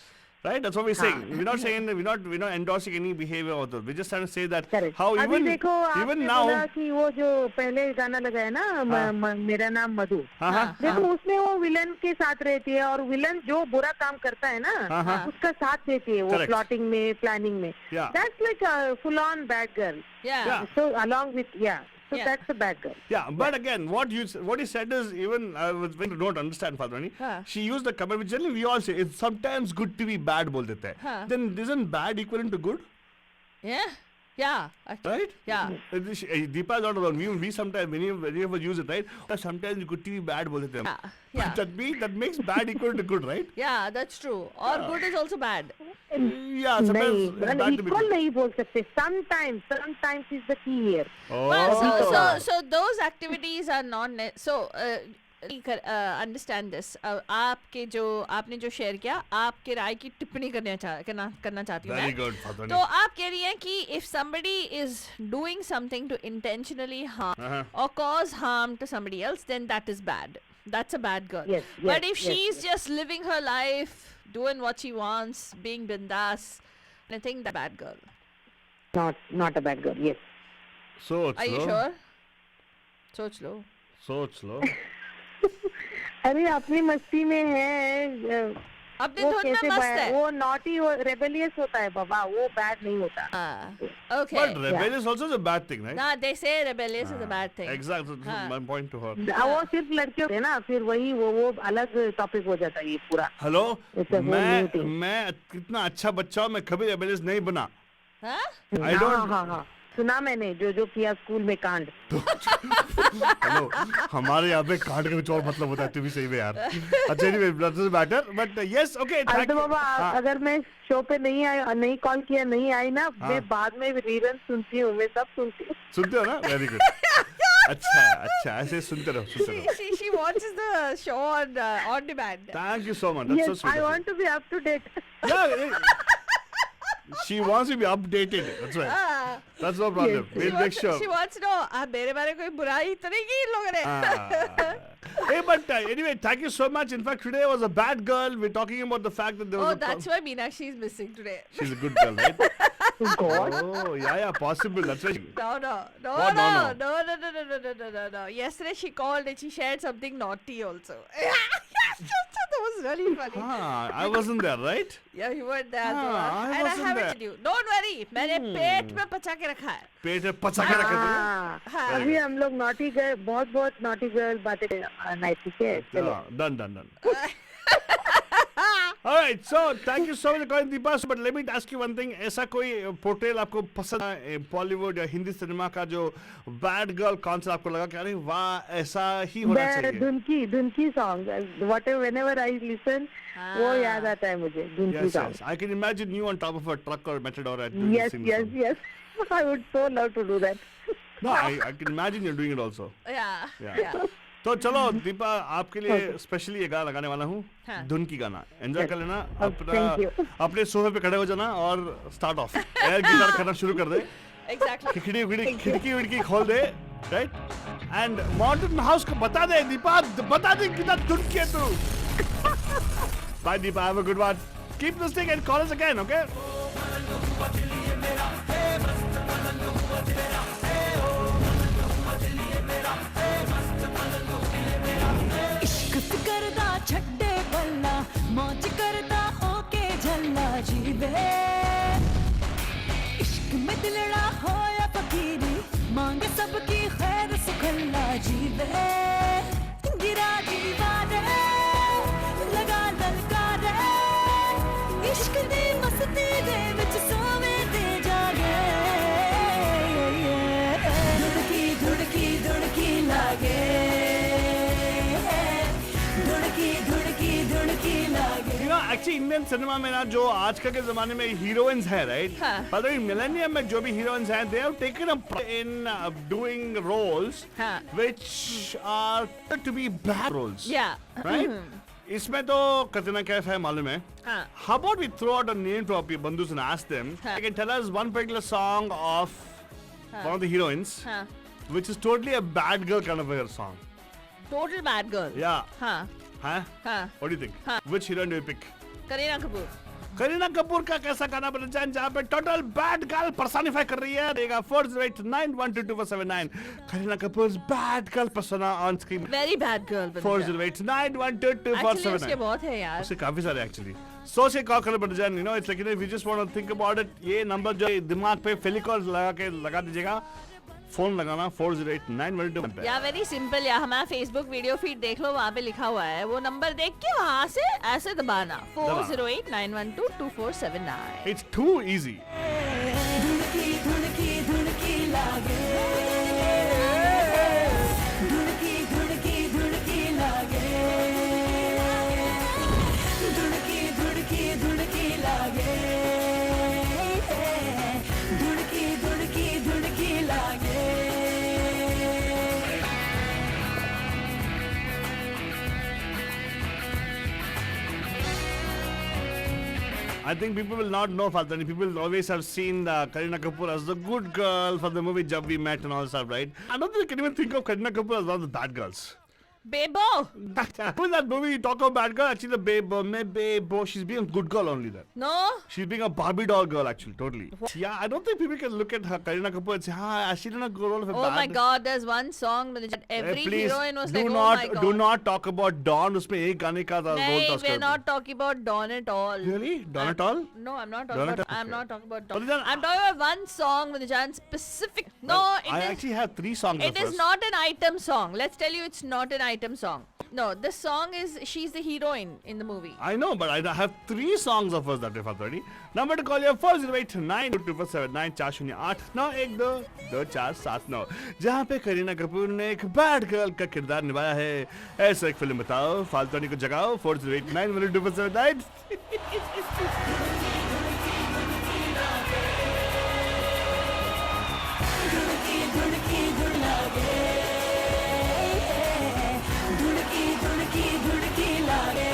Right? That's what we're saying. We're not saying that we're not endorsing any behavior of the. We're just trying to say that Correct. how अभी even देखो even आपने now. बोला कि वो जो पहले गाना लगाया ना मेरा नाम मधु. हाँ. देखो उसमें वो विलन के साथ रहती है और विलन जो बुरा काम करता है ना हाँ. उसका साथ देती है वो Correct. प्लॉटिंग में प्लानिंग में. Yeah. That's like a full on bad girl. yeah. Yeah. So along with So Yeah. that's a bad girl. Yeah, but again, what he said is, even I was when don't understand Fatwani. हाँ. She used the comment which generally we all say it's sometimes good to be bad बोल देते हैं. हाँ. Then isn't bad equivalent to good, Yeah. Yeah. right? Yeah. Deepa is not alone. We sometimes many of us use it, right? Sometimes good to be bad बोल देते हैं. Yeah. Yeah. That makes bad equal to good, right? Yeah, that's true. Or good is also bad. Yeah, sometimes नहीं, it's bad to be equal good. नहीं बोल सकते. Sometimes is the key here. Well, Oh. so those activities are understand this. आपके जो आपने जो share किया, आपके राय की टिप्पणी करना चाहती हूँ Very मैं. good, Fatwani. तो आप कह रही हैं कि if somebody is doing something to intentionally harm or cause harm to somebody else, then that is bad. That's a bad girl. Yes, But yes, if yes, she's yes. just living her life, doing what she wants, being bindas, I think that bad girl. Not a bad girl. Yes. सोच Are you low, sure? सोच लो. सोच लो. अरे अपनी मस्ती में है. अपने वो धुन में कैसे मस्त है. वो नॉटी रेबेलियस होता है बाबा. वो बैड नहीं होता. Okay. But rebellious also is a bad thing, right? Nah, they say rebellious is a bad thing. Exactly. This is my point to her. वो सिर्फ लड़कियों है ना. फिर वही वो अलग टॉपिक हो जाता है ये पूरा. Hello, It's a whole new thing. मैं कितना अच्छा बच्चा हूँ, मैं कभी rebellious नहीं बना. हाँ? I don't. हाँ. सुना मैंने जो किया स्कूल में कांड. हेलो, हमारे यहाँ पे कांड का कुछ और मतलब होता है, तू भी सही में यार. अच्छा, anyway, that doesn't matter. But yes, okay. अरे तो बाबा हाँ. अगर मैं शो पे नहीं कॉल किया नहीं आई ना, हाँ. मैं बाद में रीरन सुनती हूँ. मैं सब सुनती हूँ. सुनते हो ना? Very good. अच्छा, ऐसे सुनते रहो. She watches the show on demand. Thank you so much. That's so Yes, sweet. I of you. want to be up to date. Yeah. She wants to be updated. That's right. हाँ. That's no problem. Yes, We'll make sure. She wants to know. मेरे बारे कोई बुराई तो नहीं की इन लोगों ने. Hey, but anyway, thank you so much. In fact, today was a bad girl. We're talking about the fact that there was Oh, a that's why Meenakshi is missing today. She's a good girl, right? God. Oh, yeah, possible. That's right. No. What? No. Yesterday she called and she shared something naughty also. That was really funny. I wasn't there, right? Yeah, you weren't there. हाँ, Dua. I And I wasn't haven't there. told you. Don't worry. मैंने पेट में पचा के रखा है. पेट में पचा के रखे थे. हाँ, अभी हम लोग नॉटी गर्ल बहुत नॉटी गर्ल बातें नहीं. ठीक है चलो. Done. All right, so thank you so much for calling Deepa. But let me ask you one thing. ऐसा कोई पोर्ट्रेल आपको पसंद है बॉलीवुड या हिंदी सिनेमा का जो बैड गर्ल कॉन्सेप्ट आपको लगा कि अरे वाह ऐसा ही होना चाहिए? धुनकी सॉन्ग whenever I listen वो याद आता है मुझे. धुनकी Yes. Song. I can imagine you on top of a truck or matador at Yes. I would so love to do that. No, I can imagine you're doing it also. Yeah. तो चलो दीपा आपके लिए specially ये गाना लगाने वाला हूँ. हाँ. धुन की गाना एंजॉय कर लेना. thank you. अपने सोफे पे खड़े हो जाना और स्टार्ट ऑफ एयर गिटार करना शुरू कर दे. Exactly. खिड़की विड़की खोल दे, राइट? एंड मॉडर्न हाउस को बता दे दीपा, बता दे कितना धुन की है तू. Bye Deepa, have a good one. Keep listening and call us again, okay? इश्क करदा छड्डे बल्ला मौज करदा ओके झल्ला जीवे इश्क में दिलड़ा होया फकीरी मांगे सबकी खैर सुखल्ला जीवे गिरा दीवारे लगा ललकारे इश्क दी मस्ती दे विच सोवे दे जागे धुड़की लागे You know, actually Indian cinema में ना जो आजकल के जमाने में हीरोइंस है, राइट? हाँ. पर मिलेनियम में जो भी हीरोइंस हैं, they have taken up in doing roles हाँ. which are to be bad roles, Yeah. right? इसमें तो कतना कैफ है मालूम है. हाँ. How about we throw out a name to our bandus and ask them? हाँ. They can tell us one particular song of one of the heroines, हाँ. which is totally a bad girl kind of a song. Total bad girl. Yeah. हाँ. Huh? हाँ. What do you think? हाँ. Which heroine do you pick? Kareena Kapoor. Kareena Kapoor का कैसा गाना बना जाए जहाँ पे टोटल बैड गर्ल पर्सोनिफाई कर रही है. देगा 40891224779. Kareena कपूर's bad girl persona on screen. Very bad girl. बन गया. 40891224779. Actually उसके बहुत है यार. उससे काफी सारे एक्चुअली. सोच के कॉल करना पड़ जाए. You know, it's like, you know, if you just want to think about it, ये नंबर जो दिमाग पे फेलिकॉल लगा दीजिएगा. फोन लगाना 4089122 या वेरी सिंपल, या हमारा फेसबुक वीडियो फीड देख लो, वहाँ पे लिखा हुआ है, वो नंबर देख के वहाँ से ऐसे दबाना 4089122479. It's too easy. धुड़की धुड़की धुड़की लागे, धुड़की धुड़की धुड़की लागे, धुड़की धुड़की धुड़की लागे, धुड़की धुड़की धुड़की लागे. I think people will not know Faltani. People always have seen Kareena Kapoor as the good girl for the movie Jab We Met and all stuff, right? I don't think we can even think of Kareena Kapoor as one of the bad girls. Bebo. In that movie, you talk about bad girl, actually the Bebo, she's being a good girl only there. No. She's being a Barbie doll girl, actually, totally. Yeah, I don't think people can look at her, Kareena Kapoor, and say, she didn't a good role of a Oh bad. my God, there's one song that every Please, heroine was do like, not, oh my God. do not talk about Dawn. Usme ek gaane ka role Nay, tha we're uska. not talking about Dawn at all. Really? Dawn at all? No, I'm not talking Dawn at about. all? I'm Okay. not talking about Dawn. But then I'm talking about one song with Jan specific. No, Well, it I is. actually have 3 songs It of is hers. not an item song. Let's tell you, it's not an item song. No, the song is she's the heroine in the movie. I know, but I have 3 songs of hers that if already. Number to call you 40892247 40892122479 जहाँ पे करीना कपूर ने एक bad girl का किरदार निभाया है. ऐसा एक फिल्म बताओ, फालतूनी को जगाओ 40892247. धुड़की धुड़की धुड़ लागे, धुड़की धुड़की धुड़की लागे.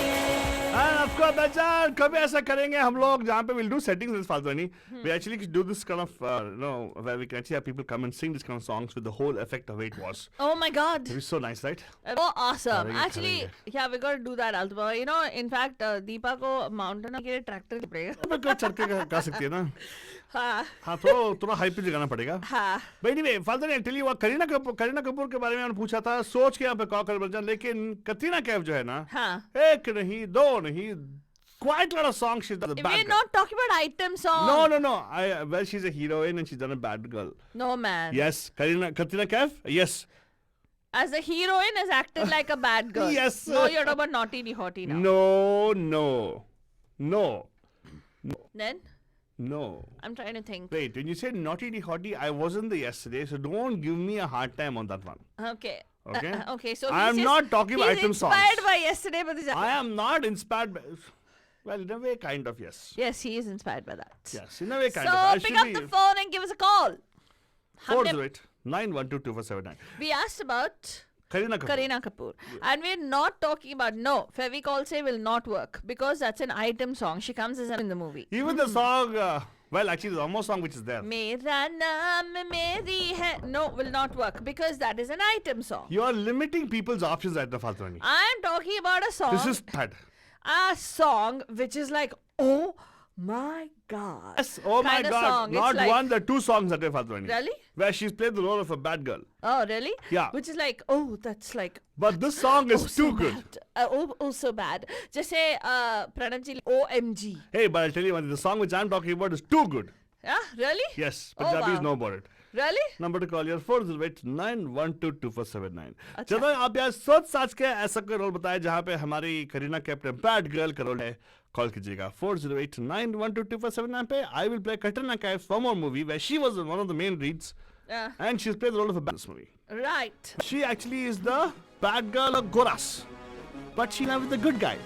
And of course, Bachchan, कभी ऐसा करेंगे हम लोग जहाँ पे we'll do settings in Faltani. We actually do this kind of, where we can actually have people come and sing this kind of songs with the whole effect of it was. Oh my God. It was so nice, right? Oh, awesome. करेंगे, Actually, करेंगे. yeah, we got to do that also. You know, in fact, Deepa को mountain के लिए tractor पड़ेगा. पर कोई चढ़ के गा सकती है ना. हाँ. हाँ, थोड़ा हाई पे जगाना पड़ेगा. हाँ. But anyway, Faltani, I tell you what, Kareena Kapoor के बारे में मैंने पूछा था, सोच के यहाँ पे कॉल कर बच्चा, लेकिन कतरीना कैफ जो है ना, हाँ. एक नहीं, 2 नहीं, quite a lot of songs she's done. We're not talking about item song. No. Well, she's a heroine and she's done a bad girl. No, man. Yes, Katrina Kaif. Yes. As a heroine has acted like a bad girl. Yes. No, you're talking about naughty naughty now. No. Then? No. I'm trying to think. Wait, when you said naughty hottie, I wasn't there yesterday, so don't give me a hard time on that one. Okay. Okay? Okay, so I am he's not talking about he's item songs. inspired by yesterday, but I am not inspired by... Well, in a way, kind of, yes. yes, he is inspired by that. Yes, in a way, kind So of. I pick should up be the phone and give us a call. हमने- 408-912-2479. We asked about Kareena Kapoor. Kareena Kapoor. And we're not talking about, no, Fevicol say will not work because that's an item song. She comes as in the movie. Even the song... well, actually, there's one more song which is there. मेरा नाम मेरी है. No, will not work because that is an item song. You are limiting people's options at the Faltani. I'm talking about a song. This is bad. A song which is like, oh my God. Yes, oh my kind of God. song. Not It's like, one, there are 2 songs at the Faltani. Really? Where she's played the role of a bad girl. Oh, really? Yeah. Which is like, oh, that's like, But this song is so too good. bad. Oh, so bad. Just say, Pranav ji, OMG. Hey, but I'll tell you one thing, the song which I'm talking about is too good. Yeah, really? Yes, Oh, Punjabis wow. know about it. Really? Number to call your 408-912-2479. अच्छा। चलो आप यार सोच साच के ऐसा कोई role बताए जहाँ पे हमारी करीना कैफ ने बैड गर्ल का रोल है. कॉल कीजिएगा 408-912-2479 पे. I will play Katrina Kaif one more movie where she was one of the main leads and she's played the role of a bad movie. Right. She actually is the bad girl of Goras, but she loved the good guy.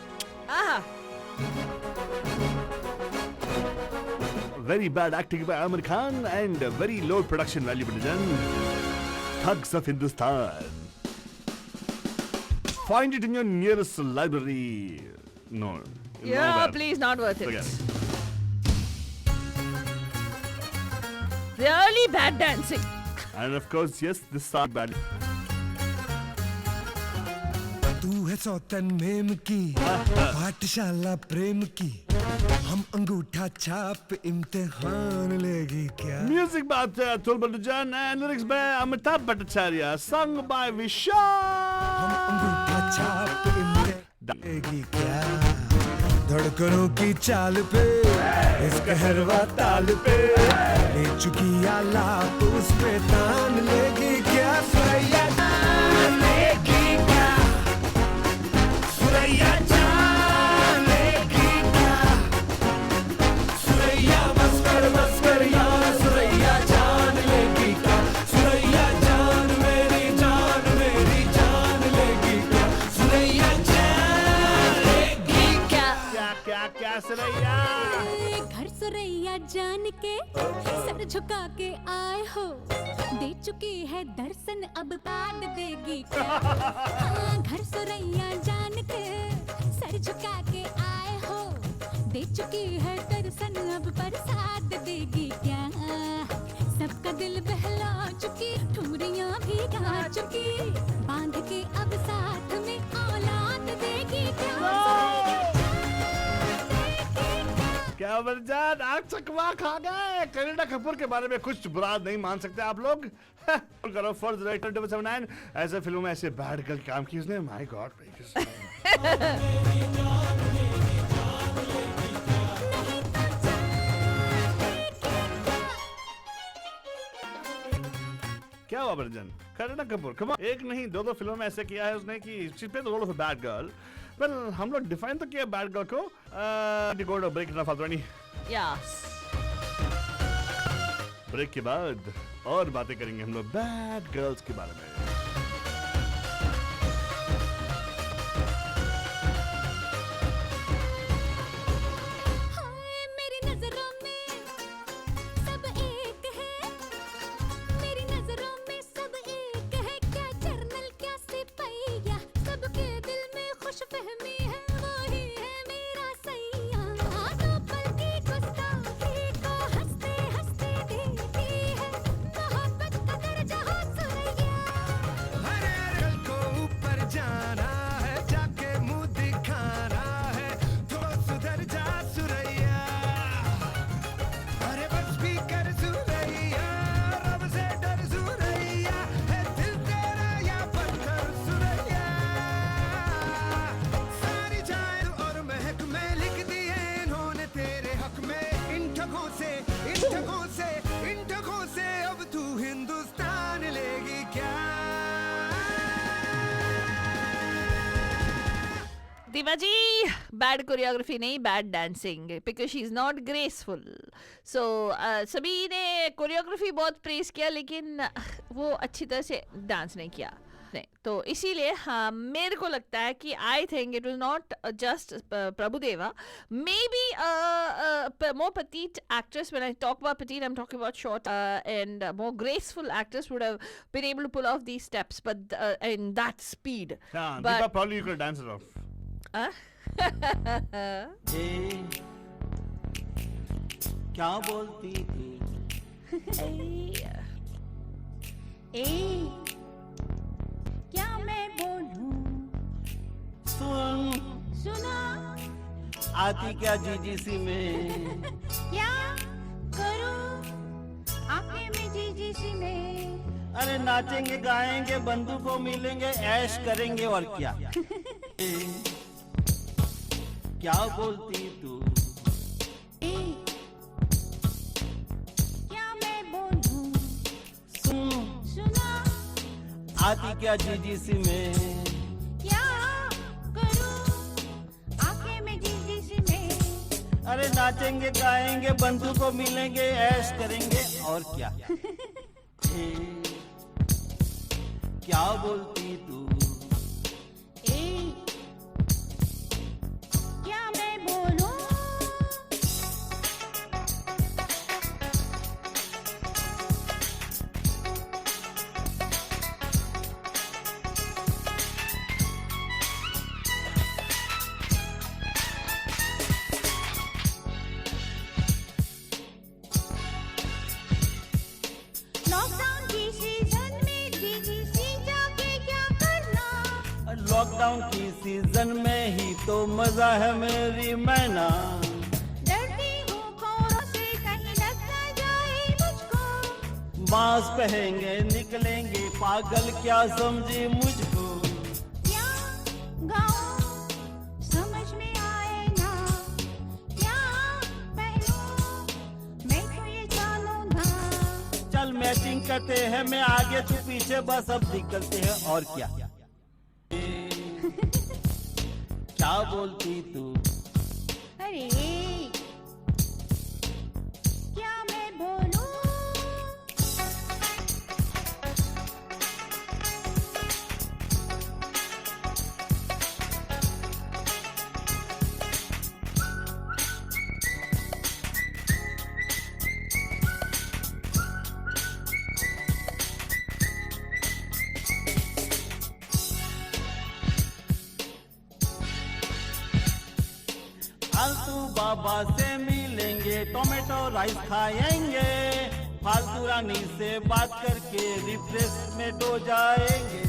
Ah, Very bad acting by Amir Khan and very low production value, Banajan. Thugs of Hindustan. Find it in your nearest library. No. yeah, nowhere. please, not worth it. Forget it. Really bad dancing. And of course, yes, this song bad. तू है सौतन ma'am की पाठशाला प्रेम की हम अंगूठा छाप इम्तिहान लेगी क्या Music by Atul Banajan and lyrics by Amitabh Bhattacharya, sung by हम Vishal. अंगूठा छाप इम्तिहान लेगी क्या धड़कनों की चाल पे, इस कहरवा ताल पे ले चुकी आलाप, उस पे तान लेगी क्या सुरैया, जान लेगी क्या सुरैया, जान लेगी क्या सुरैया, बस कर यार सुरैया, जान लेगी क्या सुरैया, जान मेरी जान लेगी क्या सुरैया, जान लेगी क्या। क्या सुरैया? घर सुरैया जान के सर झुका के आए हो, दे चुकी है दर्शन अब बाद देगी क्या। हाँ, घर सुरैया जान के सर झुका के आए हो, दे चुकी है दर्शन अब प्रसाद देगी क्या। सबका दिल बहला चुकी, ठुमरियां भी गा चुकी, बांध के अब साथ में औलाद देगी क्या। क्या बरजान, आग चकवा खा गए। करीना कपूर के बारे में कुछ बुरा नहीं मान सकते आप लोग। करो फॉर डायरेक्टर 779 ऐसे फिल्मों में ऐसे बैड गर्ल काम की उसने, माय गॉड। क्या हुआ बरजान? करीना कपूर कम ऑन, एक नहीं दो फिल्मों में ऐसे किया है उसने कि she played the role of a bad girl. Well हम लोग डिफाइन तो किया बैड गर्ल को। ब्रेक ना फालतू नहीं। Yes. ब्रेक के बाद और बातें करेंगे हम लोग बैड गर्ल्स के बारे में। हाय मेरी नजरों में सब एक है, मेरी नजरों में सब एक है, क्या जर्नल क्या सिपहिया, सबके दिल में खुशफहमी है, वही है मेरा सैया। दो पल की गुस्ताखी को हंसते हंसते देती है, मोहब्बत का दर्जा हो सुरैया। अरे दिल को ऊपर जाना है, जाके मुंह दिखाना है, थोड़ा सुधर जा सुरैया, अरे बस भी कर सुरैया, रब से डर सुरैया, है दिल तेरा या पत्थर सुरैया, सारी जान और महक में लिख दिए इन्होंने तेरे हक में, इन ठगों से अब तू हिंदुस्तान लेगी क्या। दीवा जी, बैड कोरियोग्राफी नहीं, bad dancing, because she is not graceful. So सभी ने कोरियोग्राफी बहुत प्रेस किया, लेकिन वो अच्छी तरह से डांस नहीं किया। नहीं, तो इसीलिए हाँ, मेरे को लगता है कि I think it was not just Prabhudeva, may be more petite actress. When I talk about petite, I'm talking about short and more graceful actress would have been able to pull off these steps, but in that speed. हाँ, But- Deepa, probably you could dance it off. क्या बोलती थी? क्या मैं बोलूं, सुन, सुना आती क्या जीजीसी में? क्या करूं, आंखें में जीजीसी में। अरे नाचेंगे गाएंगे बंदूकों मिलेंगे ऐश करेंगे और क्या। क्या बोलती तू? क्या मैं बोलूं, सुन, सुना आती क्या जीजीसी में? क्या करूं, आंखें में जीजीसी में। अरे नाचेंगे गाएंगे बंदूकों मिलेंगे ऐश करेंगे और क्या। क्या बोलती तू? क्या मैं बोलूं, लॉकडाउन की सीजन में जीजीसी जाके क्या करना। लॉकडाउन की सीजन में ही तो मजा है मेरी मैना। डरती हूँ खौरों से कहीं लग ना जाए मुझको। मास्क पहनेंगे निकलेंगे पागल क्या समझी मुझको। क्या गाऊं समझ में आए ना। बैटिंग करते हैं, मैं आगे तू पीछे, बस अब निकलते हैं और क्या। क्या बोलती तू? अरे क्या मैं बोलूं? फालतू बाबा से मिलेंगे, टोमेटो राइस खाएंगे, फालतू रानी से बात करके रिफ्रेशमेंट हो जाएंगे।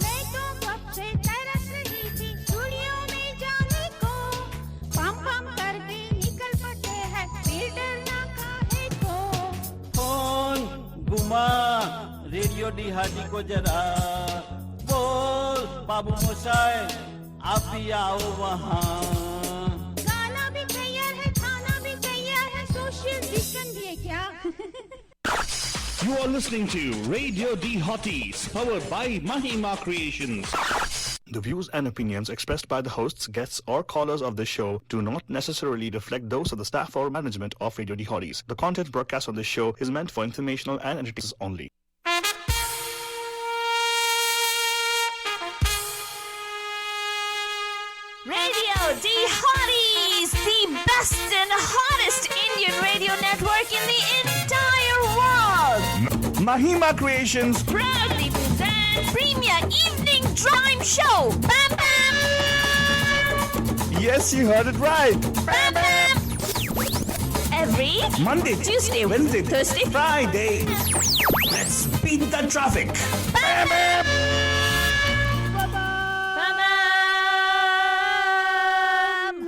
मैं तो कब से तरस रही थी स्टूडियो में जाने को, पम पम करके निकल पड़ते हैं, फिर डरना काहे को। फोन घुमा रेडियो डिहाडी को जरा बोल, बाबू मोशाय आप भी आओ वहाँ। गाना भी तैयार है, खाना भी तैयार है, सोशल डिस्टेंस भी है क्या? You are listening to Radio D Hotties, powered by Mahima Creations. The views and opinions expressed by the hosts, guests, or callers of this show do not necessarily reflect those of the staff or management of Radio D Hotties. The content broadcast on this show is meant for informational and entertainment only. Radio D Hotties, the best and hottest Indian radio network in the entire world. Mahima Creations. Proudly presents Premier Evening Drive Show. Bam Bam! Yes, you heard it right. Bam Bam! Every Monday, Tuesday, Wednesday, Thursday, Friday. Let's beat the traffic. Bam Bam! Bam Bam!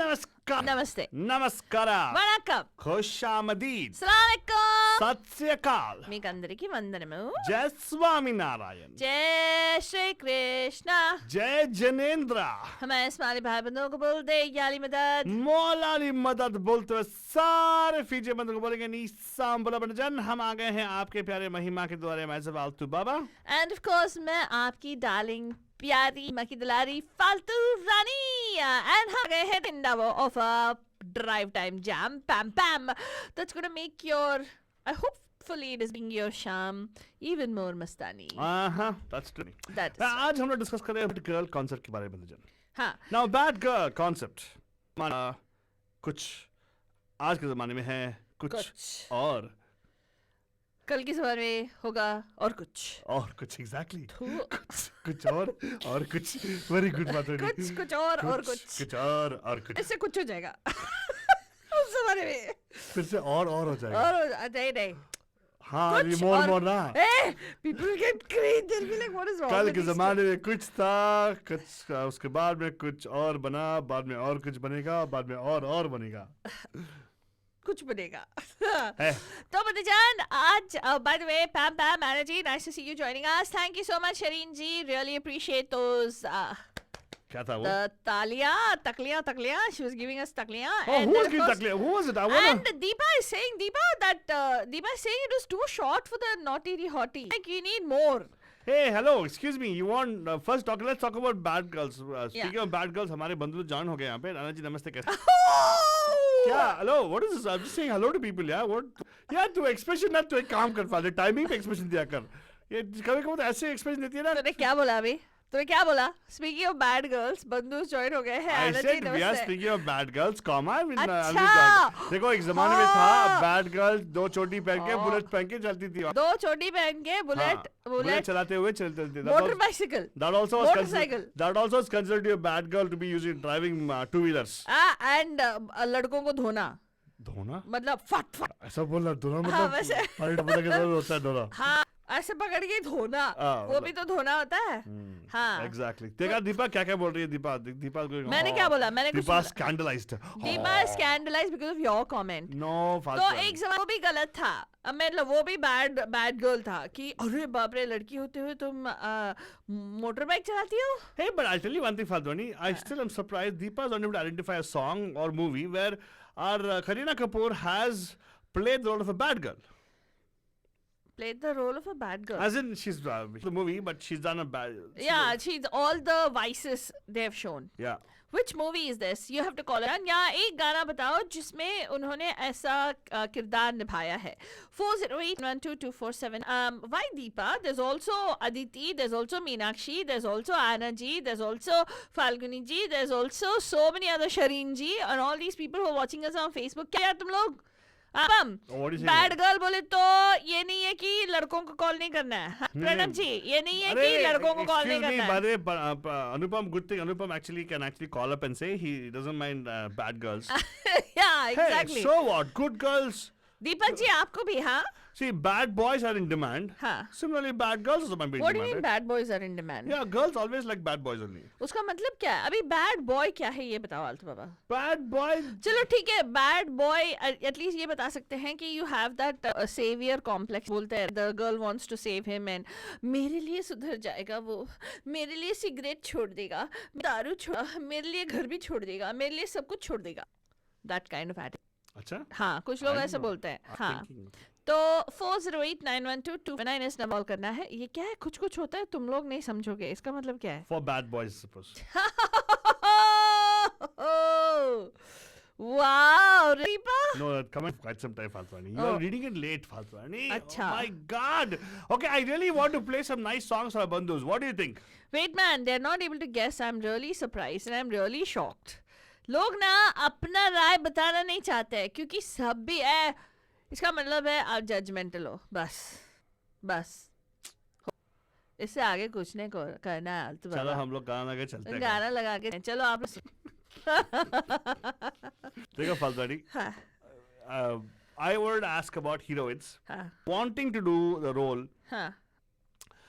Namaskar. Namaste. Namaskara. Vanakkam. Khoshamadid. Assalamualaikum. Satyakal. మీకు అందరికీ వందనము. Jai Swaminarayan. जय Shri Krishna. Jai Janendra. हमारे इस्माइली भाई बंधुओं को बोल दे याली मदद. मौलाली मदद बोलते हुए सारे फीजे बंदों को बोलेंगे नीसाम बोला बंजन। हम आ गए हैं आपके प्यारे महिमा के द्वारे मैं फालतू बाबा। एंड ऑफ कोर्स मैं आपकी डार्लिंग प्यारी मकी दुलारी फालतू रानी एंड आ गए हैं टिंडावो of a drive time jam Pam Pam that's gonna make your I hopefully it is being your शाम even more Mastani. that's true. That is आज हम लोग डिस्कस कर रहे हैं गर्ल कॉन्सेप्ट के बारे में बंजन। हाँ नाउ बैड गर्ल कॉन्सेप्ट कुछ आज के जमाने में है कुछ और कल की सवार में होगा और कुछ एग्जैक्टली कुछ और कुछ वेरी गुड बात है कुछ और कुछ और कुछ इससे कुछ हो जाएगा उस जमाने में फिर से और हो जाएगा और नहीं हाँ ये मोर ना people get crazy they'll be like what is wrong कल with के these जमाने में कुछ था कुछ उसके बाद में कुछ और बना बाद में और कुछ बनेगा बाद में और बनेगा कुछ बनेगा तो बंदीजान आज by the way Pam Pam Manaji nice to see you joining us thank you so much Shareen ji really appreciate those क्या था वो the takliya she was giving us takliya who was giving takliya who was it and Deepa is saying it was too short for the naughty hottie like you need more. Hey, hello, excuse me. You want first let's talk about bad girls. Speaking of bad girls, हमारे बंधु जान हो गए यहाँ पे। राना जी नमस्ते कैसे? क्या? Hello, what is this? I'm just saying hello to people, yeah. What? Yeah, तू expression ना तू एक काम कर पा ले, timing पे expression दिया कर। ये कभी-कभी तो ऐसे expression देती है ना। तूने क्या बोला अभी? तूने क्या बोला? Speaking of bad girls, बंधु ज्वाइन हो गए हैं। I said we are speaking of bad girls, comma. अच्छा। देखो एक जमाने में था bad girls दो चोटी पहन के बुलेट पहन के चलती थी। दो चोटी पहन के बुलेट चलाते हुए चलते थे। Motorcycle. That also was considered to be a bad girl to be using driving two-wheelers. And लड़कों को धोना मतलब फट ऐसा बोलना धोना मतलब पानी पता कैसा होता है धोना हाँ ऐसे पकड़ के धोना वो भी तो धोना होता है हाँ एग्जैक्टली देखा दीपा क्या बोल रही है दीपा मैंने क्या बोला मैंने Deepa scandalized because of your comment no तो एक समय वो भी गलत था मतलब वो भी बैड गर्ल था कि अरे बाप रे लड़की होते हुए तुम मोटर बाइक चलाती हो hey but I'll tell you one thing Fadwani I still am surprised Deepa is unable to identify a song or movie where our Kareena Kapoor has played the role of a bad girl. played the role of a bad girl. As in, she's the movie, but she's done a bad. Yeah, she's all the vices they have shown. Yeah. Which movie is this? You have to call it. या एक गाना बताओ जिसमें उन्होंने ऐसा किरदार निभाया है. 408122447. Why Deepa? There's also Aditi. There's also Meenakshi. There's also Anna ji. There's also Falguni ji. There's also so many other Shareen ji and all these people who are watching us on Facebook. क्या यार तुम लोग? What is it? Bad girl बोले तो ये नहीं है कि लड़कों को कॉल नहीं करना है. प्रणब जी, ये नहीं है कि लड़कों को कॉल नहीं करना है. By the way, Anupam, good thing. Anupam can actually call up and say he doesn't mind bad girls. Yeah, exactly. Hey, so what? Good girls. Deepak ji आपको भी हाँ. See, bad boys are in demand. हाँ. Similarly, bad girls also might be in What do you demand. mean bad boys are in demand? Yeah, girls always like bad boys only. उसका मतलब क्या है? अभी bad boy क्या है ये बताओ आलतू बाबा. Bad boy. चलो ठीक है, bad boy at least ये बता सकते हैं कि you have that savior complex. बोलते हैं the girl wants to save him and मेरे लिए सुधर जाएगा वो, मेरे लिए सिगरेट छोड़ देगा, दारू छोड़, मेरे लिए घर भी छोड़ देगा, मेरे लिए सब कुछ छोड़ देगा. That kind of attitude. अच्छा. हाँ, कुछ लोग ऐसा बोलते हैं. हाँ. तो 408912229 इस नंबर कॉल करना है. ये क्या है? कुछ कुछ होता है तुम लोग नहीं समझोगे. इसका मतलब क्या है? For bad boys, I suppose. Wow, Deepa. No, come on, quite some time, Faltwani. You Oh. are reading it late, Faltwani. Acha. Oh my God. Okay, I really want to play some nice songs for our bandhus. What do you think? Wait man, they're not able to guess. I'm really surprised and I'm really shocked. लोग ना अपना राय बताना नहीं चाहते हैं क्योंकि सब भी है. इसका मतलब है आप जजमेंटल हो. बस इससे आगे कुछ नहीं करना है. तो चलो हम लोग गाना लगा चलते हैं. गाना लगा के चलो आप. देखो Faltwani. हाँ. I would ask about heroines हाँ. wanting to do the role. हाँ.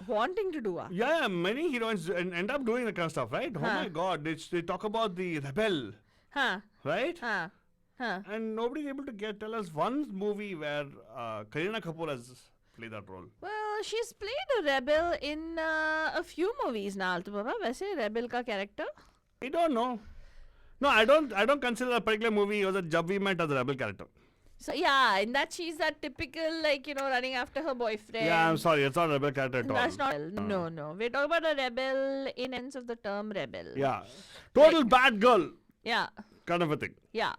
Wanting to do what? Yeah, many heroines end up doing that kind of stuff, right? Oh Huh. my God, they talk about the rebel, हाँ. right? हाँ. हाँ. And nobody's able to tell us one movie where Kareena Kapoor has played that role. Well, she's played a rebel in a few movies now. तो बाबा वैसे rebel का character? I don't know. No, I don't consider a particular movie as a Jab We Met as a rebel character. So yeah, in that she's that typical running after her boyfriend. Yeah, I'm sorry, it's not a rebel character at all. That's not. No. We're talking about a rebel in sense of the term rebel. Yeah, total bad girl Yeah. kind of a thing. Yeah.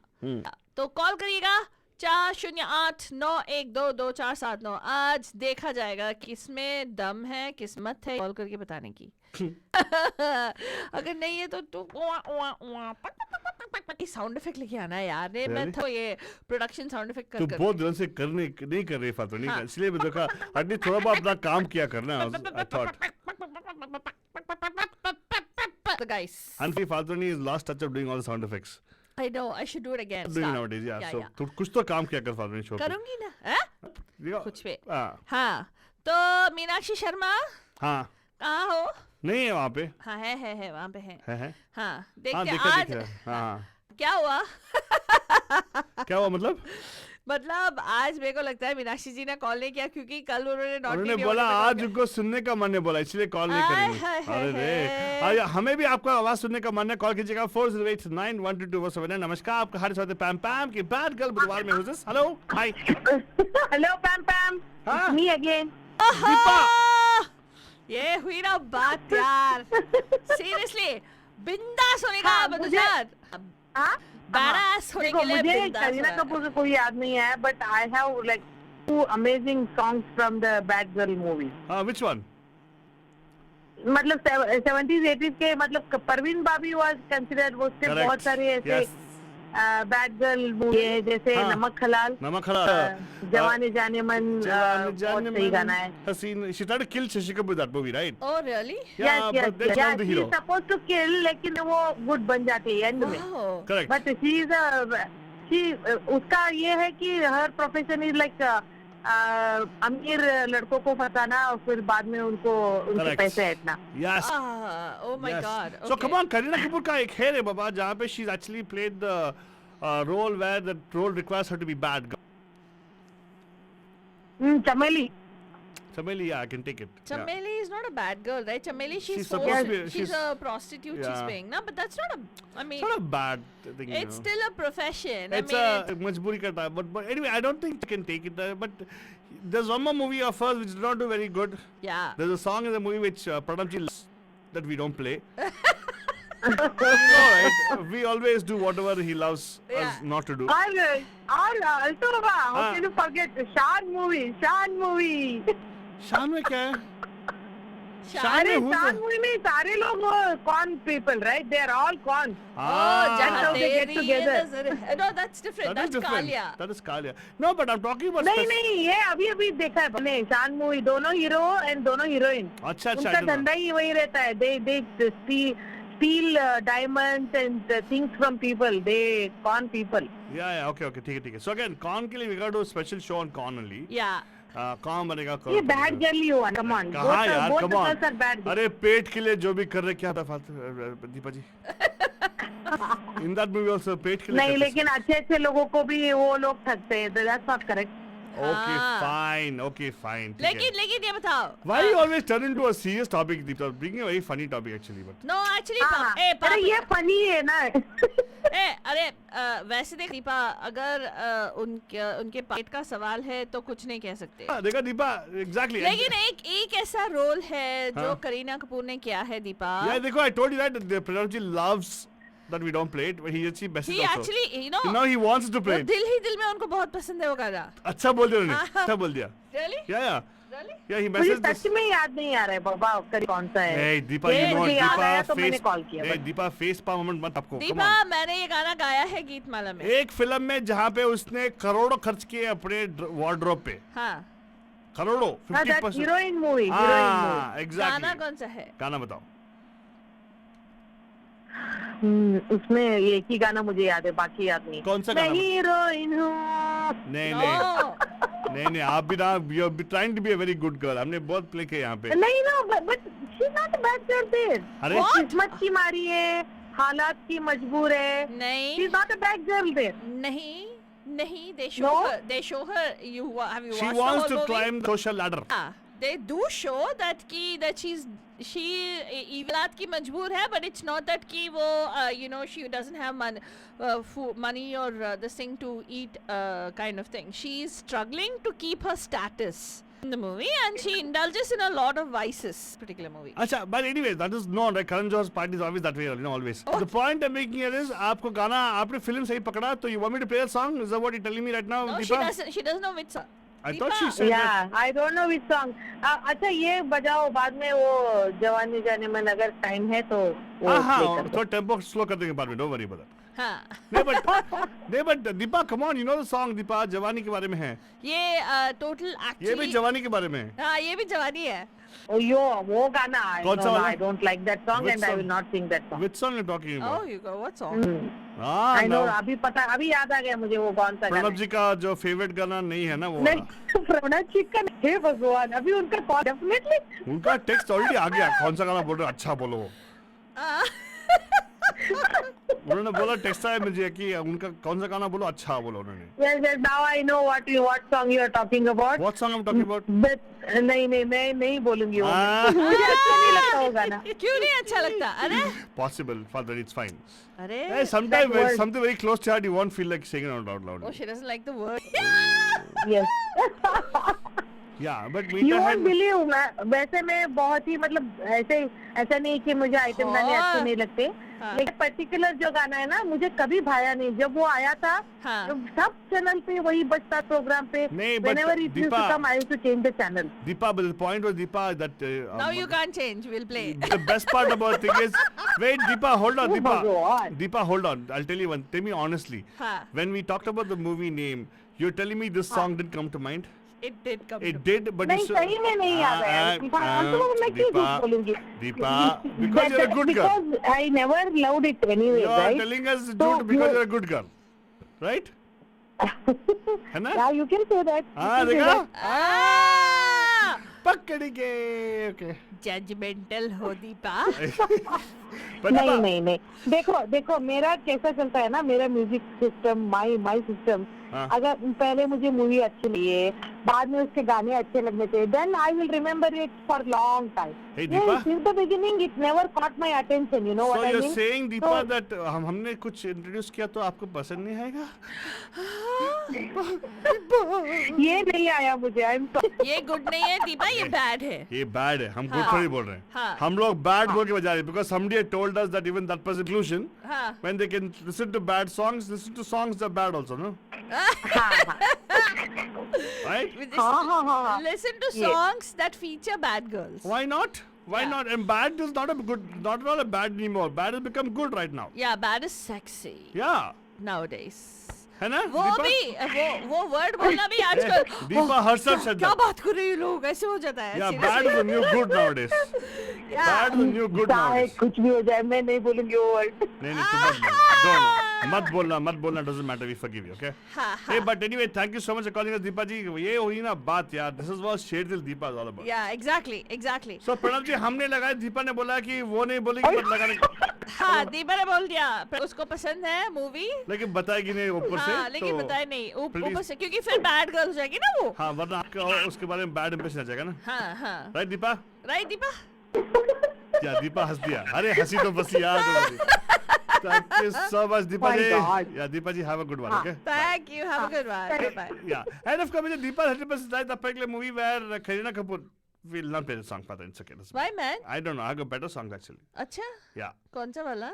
तो call करिएगा 4089122479. आज देखा जाएगा किसमें दम है किस्मत है कॉल करके बताने की. अगर नहीं है तो साउंड इफेक्ट लेके आना है यार. मैं तो ये प्रोडक्शन साउंड इफेक्ट तो बहुत दिनों से नहीं कर रही फातू नहीं. इसलिए मैं देखा एटलीस्ट थोड़ा बहुत अपना काम किया करना. I thought. The guys. Unfortunately, Faltwani is lost touch of doing all the sound effects. I know. I should do it again. Doing nowadays, yeah. So तो कुछ तो काम किया कर Faltwani show पे. करूंगी ना. हैं? Yeah. कुछ पे. हाँ. हाँ. तो मीनाक्षी शर्मा हाँ. कहाँ हो? नहीं है वहाँ पे. हाँ है वहाँ पे है. है. हाँ. हाँ देखते देखा आज देखा. हाँ. क्या हुआ? क्या हुआ मतलब? मतलब आज मेरे को लगता है मीनाक्षी जी ने कॉल नहीं किया क्योंकि कल उन्होंने बोला आज उनको सुनने का मन है बोला इसलिए कॉल नहीं करेंगे. अरे रे हमें भी आपका आवाज सुनने का मन है. कॉल कीजिएगा 4089122479. नमस्कार आपका हर साथ पैम पैम की बैड गर्ल बुधवार में हुजस. Hello hi. Hello Pam Pam. हाँ? Me again. दीपा. ये हुई ना बात यार. सीरियसली बिंदास होने का बदुजार. Badass होने के लिए मुझे बिंदास करीना होना है. कपूर का कोई याद नहीं है but I have like 2 amazing songs from the Bad Girl movie. Which one? मतलब 70s 80s के मतलब परवीन बाबी was considered उसके Correct. बहुत सारे ऐसे Yes. बैड गर्ल मूवी है जैसे हाँ. नमक हलाल. नमक हलाल. जवानी जाने मन बहुत सही गाना है. Haseen, she tried to kill Shashi Kapoor that movie, right? Oh really? Yeah, but then she was the she hero. is supposed to kill लेकिन वो गुड बन जाती है एंड में. Wow. Correct. But she उसका ये है कि her profession is like अमीर लड़कों को फंसाना और फिर बाद में उनको उनके Correct. पैसे हटना. Yes. Oh my Yes. god. So Okay. come on, Kareena Kapoor का एक है रे बाबा जहाँ पे she's actually played the role where the role requires her to be bad girl. चमेली. Chameli, yeah, I can take it. Chameli is is not a bad girl, right? Chameli, She's she's supposed to be- she's she's- a prostitute. She's Yeah. paying, no, but that's not a. I mean, It's not a bad thing. it's still a profession. It's a majburi ka type. But anyway, I don't think you can take it. But there's one more movie of hers which did not do very good. yeah. There's a song in the movie which Pranabji loves that we don't play. You know, right? We always do whatever he loves Yeah. us not to do. और also how हाँ. can you forget Shan movie? शान में क्या है? शान अरे में Shan movie में सारे लोग con people, right? They are all con. Oh, That's how they get Janateri together. Nazar- No, that's different. That is That's different. Kalia. That is Kalia. No, but I'm talking about. नहीं नहीं ये अभी देखा है मैंने शान movie दोनों hero and दोनों हीरोइन अच्छा अच्छा. उनका I don't know. धंधा ही वही रहता है they steal diamonds and things from people they con people Yeah, okay, ठीक है. So again, Con के लिए we got to do a special show on Con only. Yeah. कौन बनेगा कौन ये बनेगा? बैड गर्ल ही हुआ come on कहाँ यार, both come the on. girls are bad girls. अरे पेट के लिए जो भी कर रहे क्या था फालतू दीपा जी. In that movie also पेट के लिए. नहीं करते लेकिन अच्छे लोगों को भी वो लोग ठगते हैं that's not correct. Okay, हाँ. fine. ठीक है. लेकिन ये बताओ. Why you always turn into a serious topic, Deepta? Bringing a very funny topic actually, but. No, actually, हाँ, अरे ये फनी है ना अरे वैसे देख दीपा अगर उनके पेट का सवाल है तो कुछ नहीं कह सकते. हाँ, देखा दीपा, exactly. लेकिन एक ऐसा रोल है जो हाँ. करीना कपूर ने किया है दीपा. Yeah, देखो, I told you that the Pranabji loves that we don't play it, but he actually bested He also. actually, you know, So now he wants to वो play it. दिल ही दिल में उनको बहुत पसंद है वो गाना. अच्छा बोल दिया उन्होंने. हाँ. अच्छा बोल दिया. Really? Yeah. Really? Yeah, he मुझे messaged us. सच में याद नहीं आ रहा है बाबा कौन सा है Hey, Deepa, ये you know मुझे याद Deepa आया तो मैंने face. कॉल किया Hey, बस। Deepa face palm moment मत आपको. Come Deepa on. मैंने ये गाना गाया है गीतमाला में. एक फिल्म में जहाँ पे उसने करोड़ों खर्च किए अपने वार्डरोब पे. हाँ. करोड़ों. 50%. हीरोइन मूवी हाँ, गाना exactly. कौन सा है? गाना बताओ. उसमें एक ही गाना मुझे याद है बाकी याद नहीं कौन सा मैं गाना? हीरोइन हूँ नहीं No. नहीं आप भी ना you are trying to be a very good girl. हमने बहुत प्ले किया यहाँ पे. नहीं ना but she is not a bad girl there अरे किस्मत की मारी है हालात की मजबूर है शी नहीं is not a bad girl there नहीं they No? show her you have you she watched wants the to whole movie? climb the social ladder. हाँ, they do show that she इवलात की मजबूर है but it's not that कि वो you know she doesn't have money or this thing to eat kind of thing. She is struggling to keep her status in the movie and she indulges in a lot of vices particular movie. अच्छा, but anyway, that is known, right? Karan Johar's part is always that way, you know, always. Oh. The point I'm making here is, आपको गाना, आपने film सही पकड़ा, तो you want me to play a song? Is that what you're telling me right now, No, Deepa? she doesn't know which song. I thought Deepa. she said that. या I don't know which song अच्छा ये बजाओ बाद में वो जवानी जाने में अगर टाइम है तो वो हाँ play हाँ, कर दो। थोड़ा टेम्पो स्लो कर देंगे बाद में, don't worry about that. हाँ. नहीं but Deepa, come on, you know the song, Deepa, जवानी के बारे में है. ये टोटल ये भी एक्चुअली जवानी के बारे में है. हाँ ये भी जवानी है. वो गाना कौन सा वाला? I don't like that song Which and I song? Will not sing that song Which song you're talking about? Oh you go what song? हाँ, आई नो now, अभी याद आ गया मुझे वो कौन सा गाना प्रणब जी का जो फेवरेट गाना नहीं है ना वो वाला. नहीं प्रणब जी का हे भगवान अभी उनका कॉल डेफिनेटली उनका टेक्स्ट ऑलरेडी आ गया. कौन सा गाना बोल रहे हो? अच्छा बोलो. उन्होंने बोला टेक्स्ट आया मुझे कि उनका कौन सा गाना बोलो, अच्छा बोलो उन्होंने. yes now I know what song you are talking about What song I'm talking about? but नहीं मैं नहीं बोलूंगी वो हाँ. मुझे अच्छा नहीं लगता वो गाना क्यों नहीं अच्छा लगता? अरे Possible, Father, it's fine. अरे Hey, sometimes That when word. something very close to heart, you won't feel like saying it out loud. oh she doesn't like the word. yes Yeah, but you Meeta won't had. believe वैसे मैं बहुत ही मतलब ऐसा नहीं कि मुझे item गाने हाँ. अच्छे नहीं लगते हाँ. लेकिन पर्टिकुलर जो गाना है ना मुझे कभी भाया नहीं जब वो आया था हाँ. तो सब चैनल पे वही बजता प्रोग्राम पे नहीं, but whenever it used to Deepa- come I used to change the channel Deepa, but the point was Deepa that. Now you can't change. We'll play. The best part about thing is, wait, Deepa, hold on, Oh, Deepa. Bhagwan. Deepa, hold on. I'll tell you one. Tell me honestly. हाँ. When we talked about the movie name, you're telling me this song didn't come to mind. It did come. It did, but नहीं it's सही में नहीं याद है मैं क्यों झूठ बोलूंगी Deepa, because you're a good girl. because I never loved it anyway You are right telling us So dude because you- you're a good girl, right? है ना? yeah you can say that You हाँ, can say देखा? that. Ah! पकड़ के, okay. Judgmental हो Deepa. But नहीं Deepa, नहीं नहीं, देखो मेरा कैसा चलता है ना, मेरा म्यूजिक सिस्टम, माई सिस्टम, हाँ। अगर पहले मुझे मूवी अच्छी लगी है, बाद में उसके गाने अच्छे लगने चाहिए, then I will remember it for long time. Hey, Deepa. Since the beginning it never caught my attention, you know so what I you're mean? saying Deepa So- that हमने कुछ इंट्रोड्यूस किया तो आपको पसंद नहीं आएगा? ये नहीं आया मुझे, आई एम ये गुड नहीं है दीपा, ये बैड है. ये बैड है, हम गुड हाँ। थोड़ी बोल रहे हैं. हाँ। हम लोग बैड बोल के बजा रहे हैं because somebody had told us that even that was inclusion. हाँ. When they can listen to bad songs, listen to songs that are bad also, no? Right? हाँ. Listen to Yes. songs that feature bad girls. Why not? Why Yeah. not? And bad is not a good, not at all a bad anymore. Bad has become good right now. Yeah, bad is sexy Yeah. nowadays. है ना? वो Deepa? भी वो word बोलना भी आजकल. Deepa herself said क्या that. बात कर रही है लोग, ऐसे हो जाता है. Yeah, seriously. bad is the new good nowadays. Yeah. Bad is the new good चाहे nowadays. कुछ भी हो जाए, मैं नहीं बोलूंगी वो वर्ड. नहीं तुम मत बोलना, मत बोलना, doesn't matter, we forgive you, okay? हाँ, Hey, but anyway, thank you so much for calling us, Deepa जी. ये हुई ना बात यार. This is what Sher Dil Deepa is all about. Yeah, exactly. So Pranav जी हमने लगाया, दीपा ने बोला कि वो नहीं बोलेगी but लगाने, हाँ, दीपा ने बोल दिया, उसको पसंद है मूवी. लेकिन बताएगी नहीं ऊपर से. हाँ, लेकिन तो बताए नहीं ऊपर please- से, क्योंकि फिर बैड गर्ल हो जाएगी ना वो. हाँ, वरना आपका और उसके बारे में बैड इंप्रेशन आ जाएगा ना. हाँ. राइट दीपा? राइट दीपा. या दीपा हंस दिया. अरे हंसी तो बस यार. Thank you so much Deepa My ji. God. या दीपा जी have a good one, okay? Thank you. Have a good one. Bye. Yeah. And of course, मुझे Deepa 100% right, that particular movie where Kareena Kapoor will not play the song for the second. Why man? I don't know. I got better songs actually. अच्छा. Yeah. कौन सा वाला?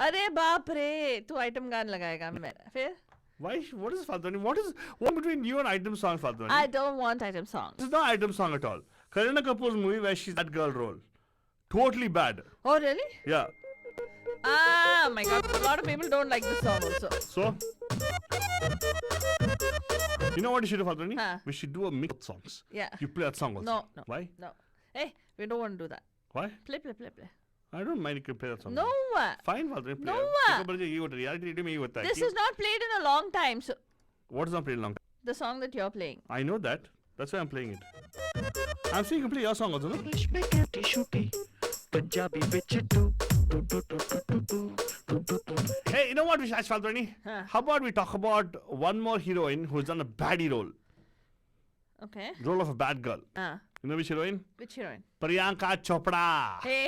अरे बाप रे, तू item गान लगाएगा मेरा फिर? Why? What is Faltani? What is one between you and item song, Faltani? I don't want item songs. This is not item song at all. Kareena Kapoor's movie where she's that girl role. Totally bad. Oh really? Yeah. Ah my god, a lot of people don't like this song also. So, you know what you should do, Faltani? Huh. We should do a mix of songs. Yeah. You play that song also. No. Why? No. Hey, we don't want to do that. Why? Play. I don't mind you can play that song. No. Fine, Faltani. Play. No. देखो बड़े ये होता है reality radio में ये होता है This कि- is not played in a long time. So What is not playing long? the song that you're playing. I know that. That's why I'm playing it. I'm saying you can play your song also, no? English में कहती शूटी, पंजाबी में चिट्टू, टू टू टू टू टू टू टू टू टू. Hey, you know what, Vishash Faltani? Huh. How about we talk about one more heroine who's done a baddie role? Okay. Role of a bad girl. Ah, You know which heroine? which heroine? Priyanka Chopra. Hey,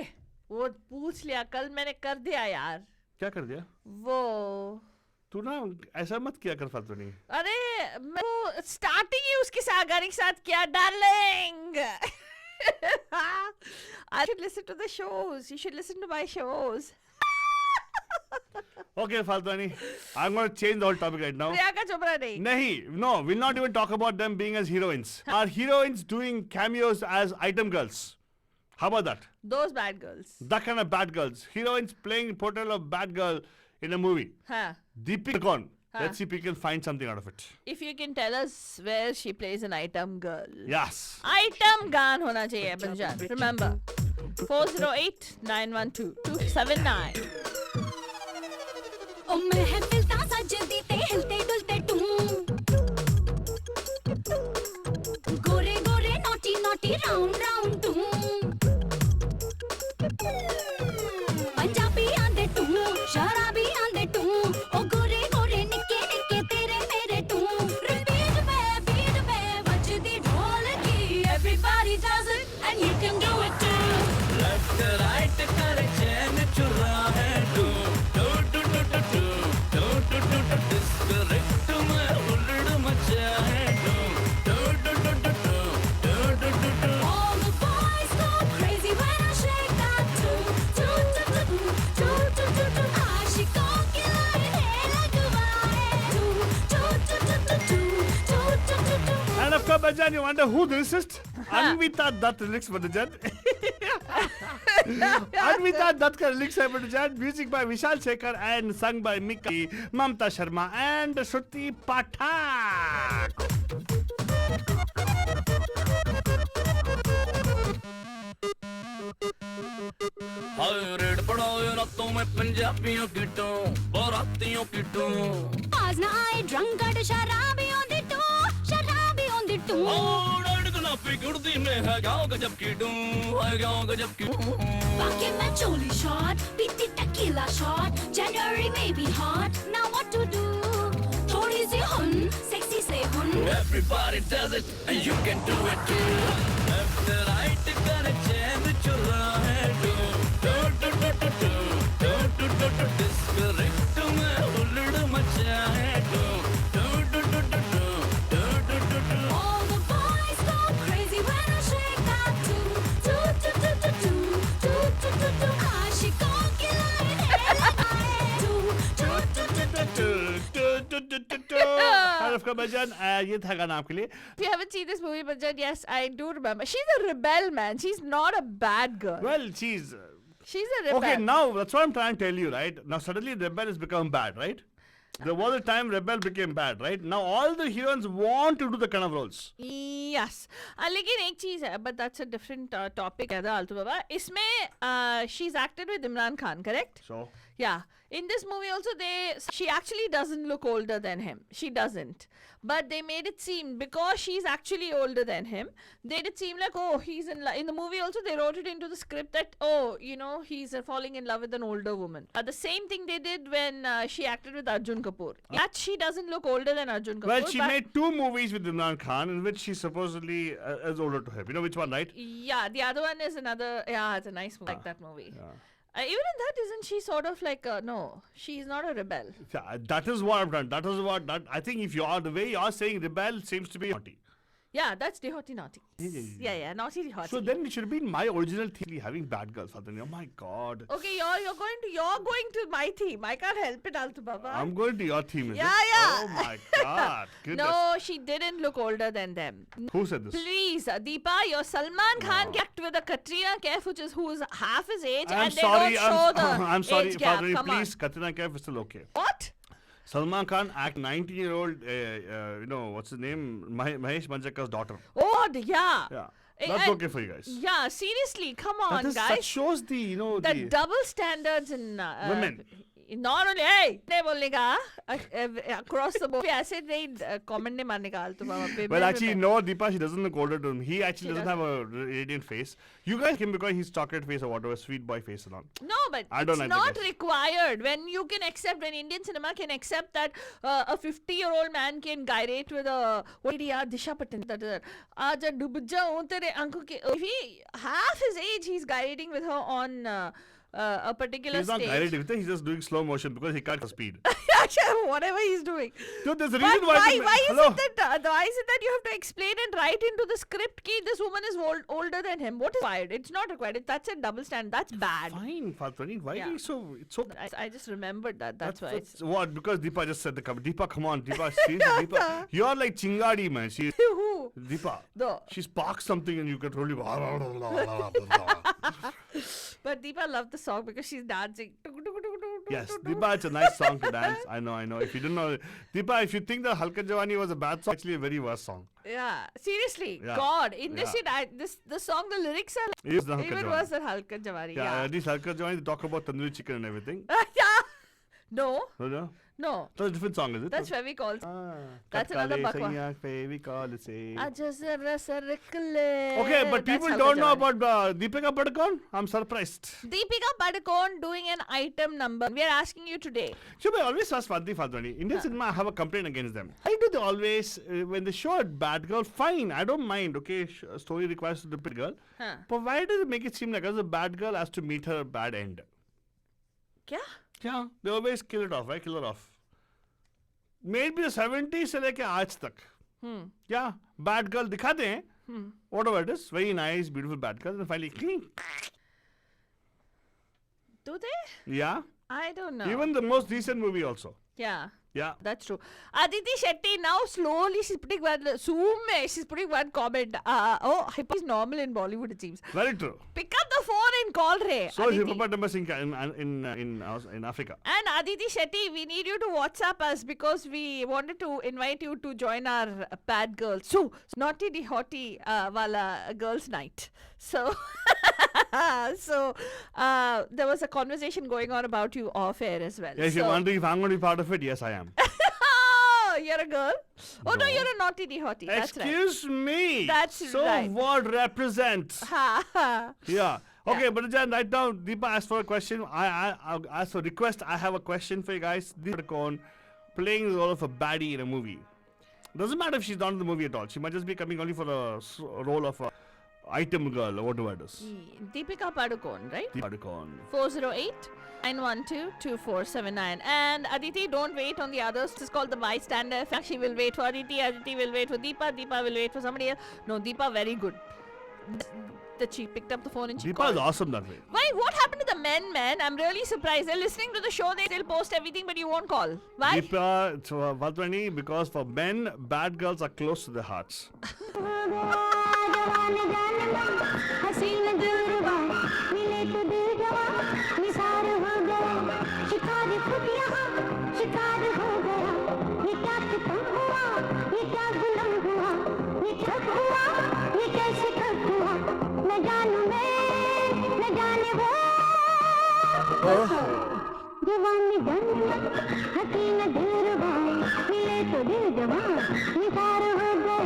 वो पूछ लिया, कल मैंने कर दिया यार. क्या कर दिया? वो तू ना ऐसा मत किया कर फालतू. अरे मैं वो स्टार्टिंग ही उसके साथ गाने के साथ किया, darling. I should listen to the shows. You should listen to my shows. Okay, Faltani. I'm going to change the whole topic right now. Priyanka Chopra नहीं. Nahi, no, we'll not even talk about them being as heroines. Are heroines doing cameos as item girls? How about that? Those bad girls. That kind of bad girls. Heroines playing portrayal of bad girl in a movie. हाँ. Deepika Kon. Huh. Let's see if we can find something out of it. If you can tell us where she plays an item girl. Yes. Item गान होना चाहिए Punjab. Remember 408-912-279. ओ महफिल ता सजदी ते हिलते डुलते to Gore Gore naughty naughty round round to Punjabi आंदे to शराबी आंदे टू ओ गोरे गोरे निक्के निक्के तेरे मेरे टू रिपीट पे बजदी ढोलकी everybody does it and you can do it too left right कर चैन चुरा है टू टू टू टू टू टू टू टू टू टू डिस्को रिक्ट में हुल्लड़ मचा है टू टू टू टू टू टू टू टू टू टू. all the boys go crazy when I shake that too too too too too too too too आशिकों की लाइनें लगवाए too too too too too too too too too. And of course, Bajan, you wonder who the lyricist? Anvita Dutt lyrics for the Jan. Anvita Dutt ka lyrics hai for the Jan. Music by Vishal Shekhar and sung by Mika, Mamta Sharma and Shruti Pathak. हाय raid पड़ाओ रातों में पंजाबियों की to बारातियों की to. आज ना आए drunkard शराबी on the too Oh, डर ना काफी गुर्दी में है गाँव गजब की डूं, है गाँव गजब की Bucket my jolly shot, beat the tequila shot. January may be hot, now what to do? Thodi si hun, sexy say hun. Everybody does it and you can do it too. Left right कर चैन चुरा है डू, डू डू डू डू डू, डू डू डू डू डिस्को रिक्ट में हुल्लड़ मचा है डू, डू डू डू डू डू, डू डू डू डू. All the boys go crazy when I shake that too. Do do do do do, do do do do. आशिकों की लाइन है लगाए. Do do do do do. Arif Kabajan, ये था गाना आपके लिए. If you haven't seen this movie, Banjan, yes, I do remember. She's a rebel, man. She's not a bad girl. Well, she's She's a rebel. okay. Now that's what I'm trying to tell you, right? Now suddenly Rebel has become bad, right? There was a time Rebel became bad, right? Now all the heroines want to do the kind of roles. Yes. लेकिन एक चीज है, but that's a different topic है आलतू बाबा. इसमें she's acted with Imran Khan, correct? So Yeah. In this movie also she actually doesn't look older than him. She doesn't. But they made it seem, because she's actually older than him, they made it seem like, oh, he's in love. In the movie also they wrote it into the script that, oh, you know, he's falling in love with an older woman. The same thing they did when she acted with Arjun Kapoor. Yet she doesn't look older than Arjun Kapoor. well, she but made 2 movies with Imran Khan in which she supposedly is older to him. You know which one, right? yeah, the other one is another, yeah, it's a nice movie, like that movie. Even in that, isn't she sort of like, no, she's not a rebel. Yeah, that is what I've done. That is what that I think. If you are the way you are saying, Rebel seems to be naughty. Yeah, that's Dehoti naughty. Yeah, naughty Dehoti. So then it should have been my original theme having bad girls. Fatani. Oh my God. Okay, you're going to my theme. I can't help it, Altu Baba. I'm going to your theme. Is Yeah, it? yeah. Oh my God. Goodness. No, she didn't look older than them. Who said this? Please, Deepa, your Salman Khan act with a Katrina Kaif, who's half his age, I'm and they sorry. don't show the I'm sorry. age gap. Fatani, Come please, on. Katrina Kaif is still okay. What? Salman Khan act 19-year-old. You know what's his name? Mahesh Manjrekar's daughter. Oh, yeah. Yeah. Eh, That's and- okay for you guys. Yeah, seriously, come on, That guys. shows the The double standards in Women. Not only, hey, नहीं बोलने का across the board. ऐसे नहीं comment नहीं मारने का आलतू बाबा पे. Well, actually, no, Deepa, she doesn't look older to him. He actually doesn't have a radiant face. You guys him because he's chocolate face or whatever, sweet boy face and all. No, but I don't it's like the not guess. required. When you can accept, when Indian cinema can accept that a 50-year-old man can gyrate with a what did he Disha Patani. आज डूब जाऊं तेरे आंखों के. If he half his age, he's gyrating with her on a particular He's not stage. guided with it, he's just doing slow motion because he can't speed. Whatever he's doing. So there's a But reason why why is it that you have to explain and write into the script ki this woman is older than him? What is required? It's not required. That's a double standard. That's bad. Fine, Fatani, why Yeah. are you so... It's so... I just remembered that. That's why. That's what? Because Deepa just said the comment. Deepa, come on. Deepa, seriously, Deepa. You're like Chingadi, man. She's... Who? Deepa. No. She sparks something and you can totally... But Deepa loved the song because she's dancing. Yes, Deepa, it's a nice song to dance. I know. If you didn't know... Deepa, if you think that Halka Jawani was a bad song, actually a very worse song. Yeah, seriously, Yeah. God, in this Yeah. scene, the song, the lyrics are It is the Halka even Jawani. worse than Halka Jawari. Yeah, Yeah. at least Halka Jawani, they talk about tandoori chicken and everything. Yeah. No, No? no. That's a different song, is it? That's Fevicol. Ah, That's another Katkale bakwa. Saiya Fevicol se. Aja zara sarkle. Okay, but That's people Halka don't know Jawani. about Deepika Padukone. I'm surprised. Deepika Padukone doing an item number. We are asking you today. So I always ask Fadli Fadwani, Indian cinema, I have a complaint against them. Why do they always, when they show a bad girl, fine, I don't mind, okay, story requires a bad girl. Huh. But why does it make it seem like as a bad girl has to meet her bad end? Kya? Yeah, they always kill it off, right? Kill her off. Maybe the 70s से लेके आज तक. Yeah, bad girl दिखाते हैं. Whatever it is, very nice, beautiful bad girl, and finally, Do they? yeah. I don't know. Even the most recent movie also. Yeah. Yeah. That's true. Aditi Shetty now slowly she's putting one comment. Hip is normal in Bollywood it seems. Very true. Pick up the phone and call Ray. So is Aditi. hippopotamus in Africa. And Aditi Shetty, we need you to WhatsApp us because we wanted to invite you to join our Bad Girls. So, Naughty the Hottie wala girls night. So, there was a conversation going on about you off air as well. Yeah, if you're So- wondering if I'm going to be part of it, yes, I am. Oh, you're a girl. Oh no, you're a naughty hottie. That's right. Excuse me. That's so right. what represents? Ha ha. Yeah. Okay, but Jan, right now, Deepa asked for a question. I asked for a request. I have a question for you guys. Deepa Padukone playing the role of a baddie in a movie. Doesn't matter if she's not in the movie at all. She might just be coming only for the role of a item girl or whatever it is. Deepika Padukone, right? Deepa Padukone. 408-912-2479. And Aditi, don't wait on the others. This is called the bystander effect. She will wait for Aditi. Aditi will wait for Deepa. Deepa will wait for somebody else. No, Deepa, very good. That she picked up the phone and she Deepa called. is awesome that way. Why? What happened to the men, man? I'm really surprised. They're listening to the show. They'll post everything, but you won't call. Why? Deepa, Valtwani, because for men, bad girls are close to their hearts. हसीन दूरवा मिले तो दिल जवा निसार हो गया शिकार खुद यहाँ शिकार हो गया ये क्या सितम हुआ ये क्या जुल्म हुआ ये कब हुआ ये कैसे कब हुआ न जानू मैं न जाने वो जवानी जान हसीन दूरवा मिले तो दिल जवा निसार हो गया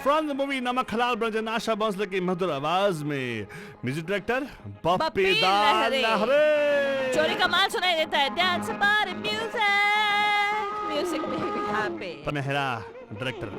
From the movie Namak Halal Branjan Asha Bhosle की मधुर आवाज में म्यूजिक डायरेक्टर बप्पी दा लहरे चोरी का माल सुनाई देता है. Dance about it, music. Music make me happy. Mehra director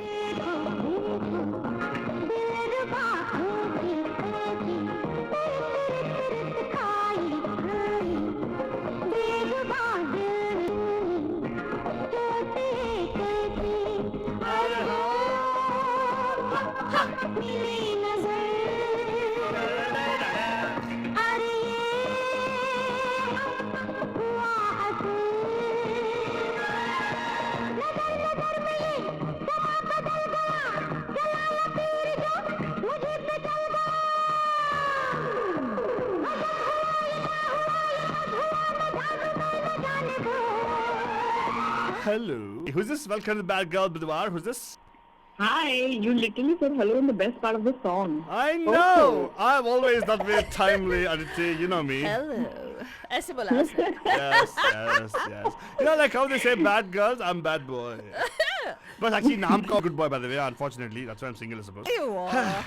Hello. Who's this? Welcome to the Bad Girl Boudoir. Who's this? Hi, you literally said hello in the best part of the song. I know. I'm always that way timely, Aditi. You know me. Hello. ऐसे बोला उसने. Yes. You know, like how they say bad girls, I'm bad boy. But actually, naam ka good boy, by the way. Unfortunately, that's why I'm single, I suppose. You are.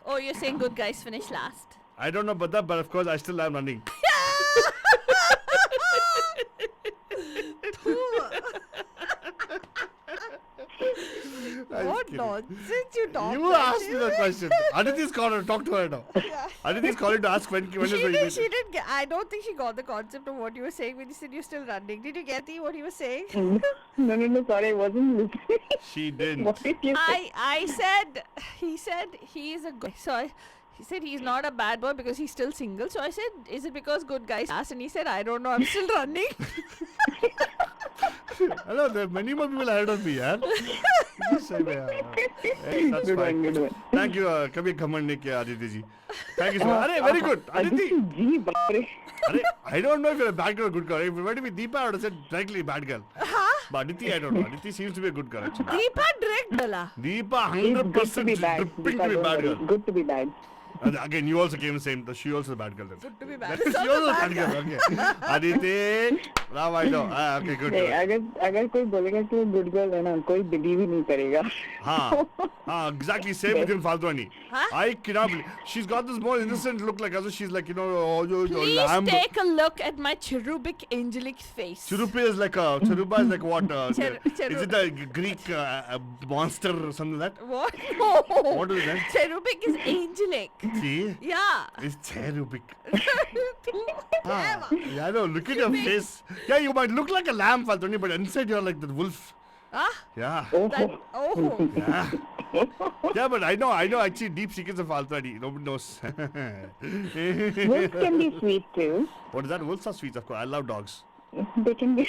Oh, you're saying good guys finish last. I don't know about that, but of course, I still am running. What nonsense you talk. You asked me that question. Aditi's calling. Talk to her now. Aditi's calling to ask when is She going didn't get, I don't think she got the concept of what you were saying when you said you're still running. Did you get what he was saying? No, sorry, I wasn't listening. She didn't. What did you say? He said he is a good. So he said he's not a bad boy because he's still single. So I said, is it because good guys asked? And he said, I don't know, I'm still running. Hello, there are many more people ahead of me, yaar. Just say, yeah. Hey, that's Good fine. one. Thank you. Kabhi घमंड नहीं किया Aditi ji. Thank you so much. Very good. Aditi. Gee, baapre. I don't know if you're a bad girl or a good girl. If you were to be Deepa, I would have said directly bad girl. But Aditi, I don't know. Aditi seems to be a good girl, actually. Deepa direct bola. Deepa It's 100% good to be bad. dripping to be bad girl. Good to be bad. And again, you also came the same. She also a bad girl then. Good to be bad. She also a bad girl. Okay. Aditi, now I know. Okay, good. नहीं, अगर कोई बोलेगा कि वो good girl है ना कोई believe ही नहीं करेगा. हाँ, exactly same with Faltwani. Huh? I cannot believe she's got this more innocent look, like as if she's like Please lamb. take a look at my cherubic angelic face. Cherupa is like what? Is it a Greek monster or something like that? What? No. What is that? Cherubic is angelic. See? Yeah. It's cherubic. Yeah, I know. Look at your face. Yeah, you might look like a lamb, Faltwani, but inside you're like the wolf. Ah? Yeah. Oh. Yeah. Yeah, but I know actually deep secrets of Faltwani. Nobody knows. Wolves can be sweet too. What is that? Wolves are sweet, of course. I love dogs. They can be.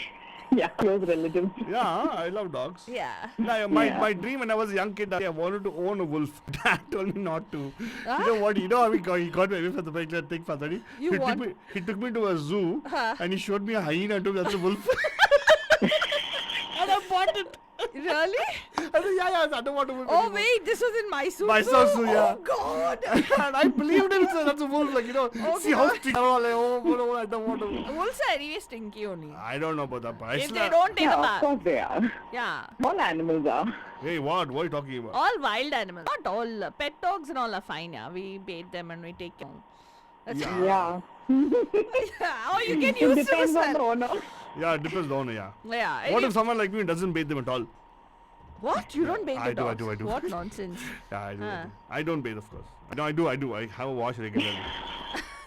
Yeah, close relatives. Yeah, I love dogs. Yeah. No, my dream when I was a young kid, I wanted to own a wolf. Dad told me not to. You know what? You know how he got me away from the particular thing, Fatari? You want- He took me to a zoo and he showed me a hyena. I told me that's a wolf. And I bought it. Really? I said, yeah, I don't want to wolf Oh anymore. wait, this was in Mysore. Mysore Zoo, yeah. Oh God. And I believed him, so that's a wolf. Like, see how God. strict they are. Like, oh, I don't want to. Wolves are anyway stinky only. I don't know about that part. If they don't take a Of bath. course they are. Yeah. All animals are. Hey, what? What are you talking about? All wild animals. Not all. Pet dogs and all are fine, yeah. We bathe them and we take care. That's Yeah. Yeah. How you get It used to depends the on the smell. owner. Yeah, it depends on, yeah. Yeah. What it- if someone like me doesn't bathe them at all? What? You don't bathe I the do, I dogs? do, I do. What nonsense. Yeah, I do. Huh. I don't bathe, of course. No, I do. I have a wash regularly.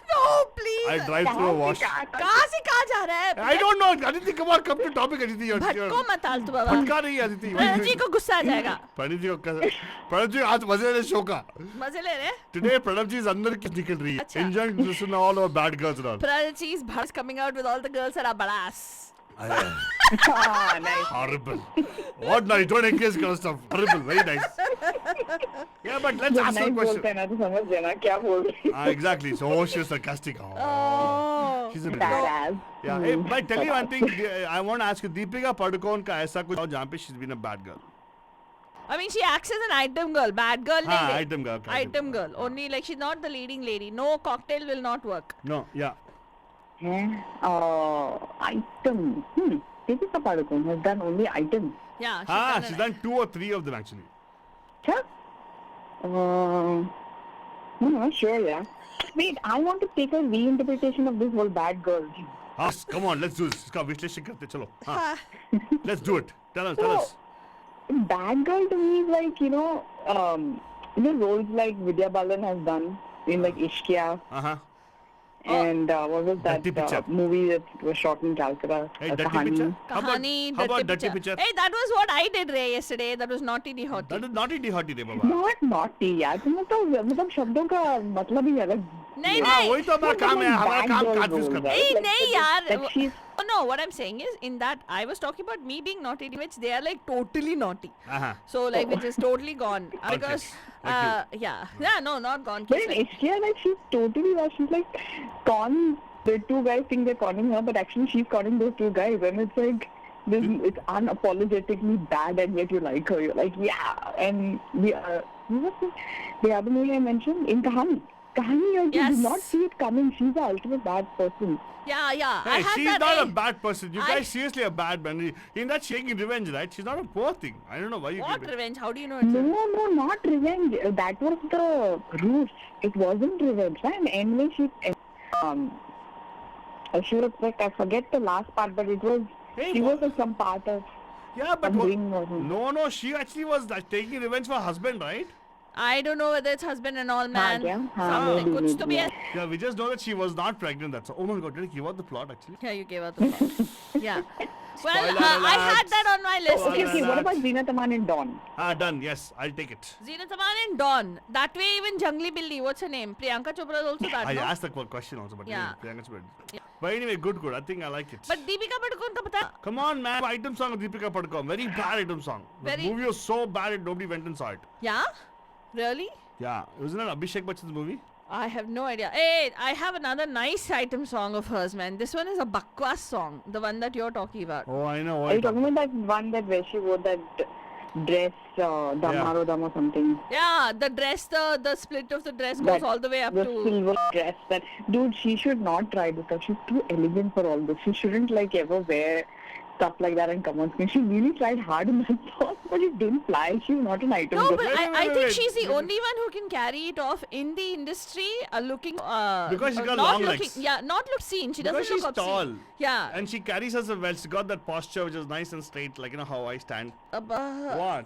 No, please. I drive through a wash. कहाँ से कहाँ जा रहा है? I don't know. Aditi, come on, come to topic, Aditi. भटको मत आलतू बाबा. भटका नहीं, Aditi. Pranav जी को गुस्सा आ जाएगा. प्रणव जी आज मजे ले शो का. मजे ले रहे? Today प्रणव जी अंदर की निकल रही है. अच्छा. Enjoying to listen to all our bad girls and all. Pranav ji's bhars coming out with all the girls that are badass. Ah, nice. Horrible. What nice? Don't encourage kind of stuff. Horrible. Very nice. Yeah, but let's जब ask her a नहीं बोलते question. ना तो समझ लेना क्या बोल रही है. Exactly. So she was sarcastic. Oh. She's a Badass. Yeah. Hey, but tell you one thing. I want to ask you. Deepika Padukone का ऐसा कुछ और जहाँ पे she's been a bad girl. I mean, she acts as an item girl. Bad girl हाँ, नहीं. item girl. Item girl. Only like she's not the leading lady. No cocktail will not work. No. Yeah. Item. Deepika Padukone has done only item. Yeah. She's done 2 or 3 of them actually. Huh? I'm not sure, yeah. Wait, I want to take a reinterpretation of this whole bad girl. Come on, let's do this. इसका विश्लेषण करते चलो. हाँ. Let's do it. Tell us. Bad girl to me is like, roles like Vidya Balan has done in like Ishqiya Uh-huh. and what was that Dirty Picture. movie that was shot in Calcutta? Hey, Dirty Kahani. Picture? How Kahani, about dirty Dirty picture. Picture? Hey, that was what I did Ray yesterday. That was naughty de hotty. That is naughty de hotty रे बाबा. Not naughty यार, तुम्हें तो मतलब शब्दों का मतलब ही अलग. नहीं हाँ, नहीं. वही तो हमारा काम है. हमारा काम confuse करना. Hey, Like नहीं that यार. she's Oh, no, what I'm saying is in that I was talking about me being naughty, which they are like totally naughty. Uh-huh. So like which is totally gone because Like yeah, no, not gone. But Kids, in like, Ishqiya, like she's totally she's like con. The two guys think they're conning her, but actually she's conning those two guys, and it's like this. It's unapologetically bad, and yet you like her. You're like, yeah. And the other movie I mentioned in Kahani. Kahani, you Yes. did not see it coming. She's the ultimate bad person. yeah. I Hey, had she's that. not a hey, bad person. You I- guys seriously are bad man. In that shaking revenge, right? She's not a poor thing. I don't know why you what give it. revenge? How do you know it's No, not revenge. That was the roots. It wasn't revenge. And anyway, she was like, I forget the last part, but it was. Hey, she wha- was like some part of. Yeah, but I'm doing nothing. no, she actually was like, taking revenge for her husband, right? I don't know whether it's husband and all man. yeah. Something. Maybe, कुछ तो भी maybe, है. Yeah, we just know that she was not pregnant. That's all. Oh my God, did I give out the plot actually? Yeah, you gave out the plot. Yeah. Well, Spoiler I had alert. that on my list. Okay, Spoiler okay. What alert. about Zeenat Aman and Dawn? Done. Yes, I'll take it. Zenat Aman and Dawn. That way, even Jungly Billy. What's her name? Priyanka Chopra is also that. I no? asked the question also, but Yeah. Priyanka's bad. Yeah. But anyway, good. I think I like it. But Deepika Padukone का पता है? Come on, man. Item song of Deepika Padukone. Very bad item song. The Very- movie was so bad that nobody went and saw it. Yeah? Really? Yeah. Wasn't it Abhishek Bachchan's movie? I have no idea. Hey, I have another nice item song of hers, man. This one is a bakwas song, the one that you're talking about. Oh, I know. Are you talking about that one that where she wore that dress, Damaro Dam or something? Yeah, the dress, the split of the dress goes That- all the way up the to. silver dress. That dude, she should not try this stuff. She's too elegant for all this. She shouldn't like ever wear stuff like that and come on screen. She really tried hard in that song, but it didn't fly. She's not an item. No, girl. but Wait, I wait, think wait. she's the only one who can carry it off in the industry, looking. Because she's got not long looking, legs. Yeah, not look seen. She Because doesn't she's look tall. obscene. Yeah. And she carries herself well. She's got that posture which is nice and straight, like you know how I stand. What? What?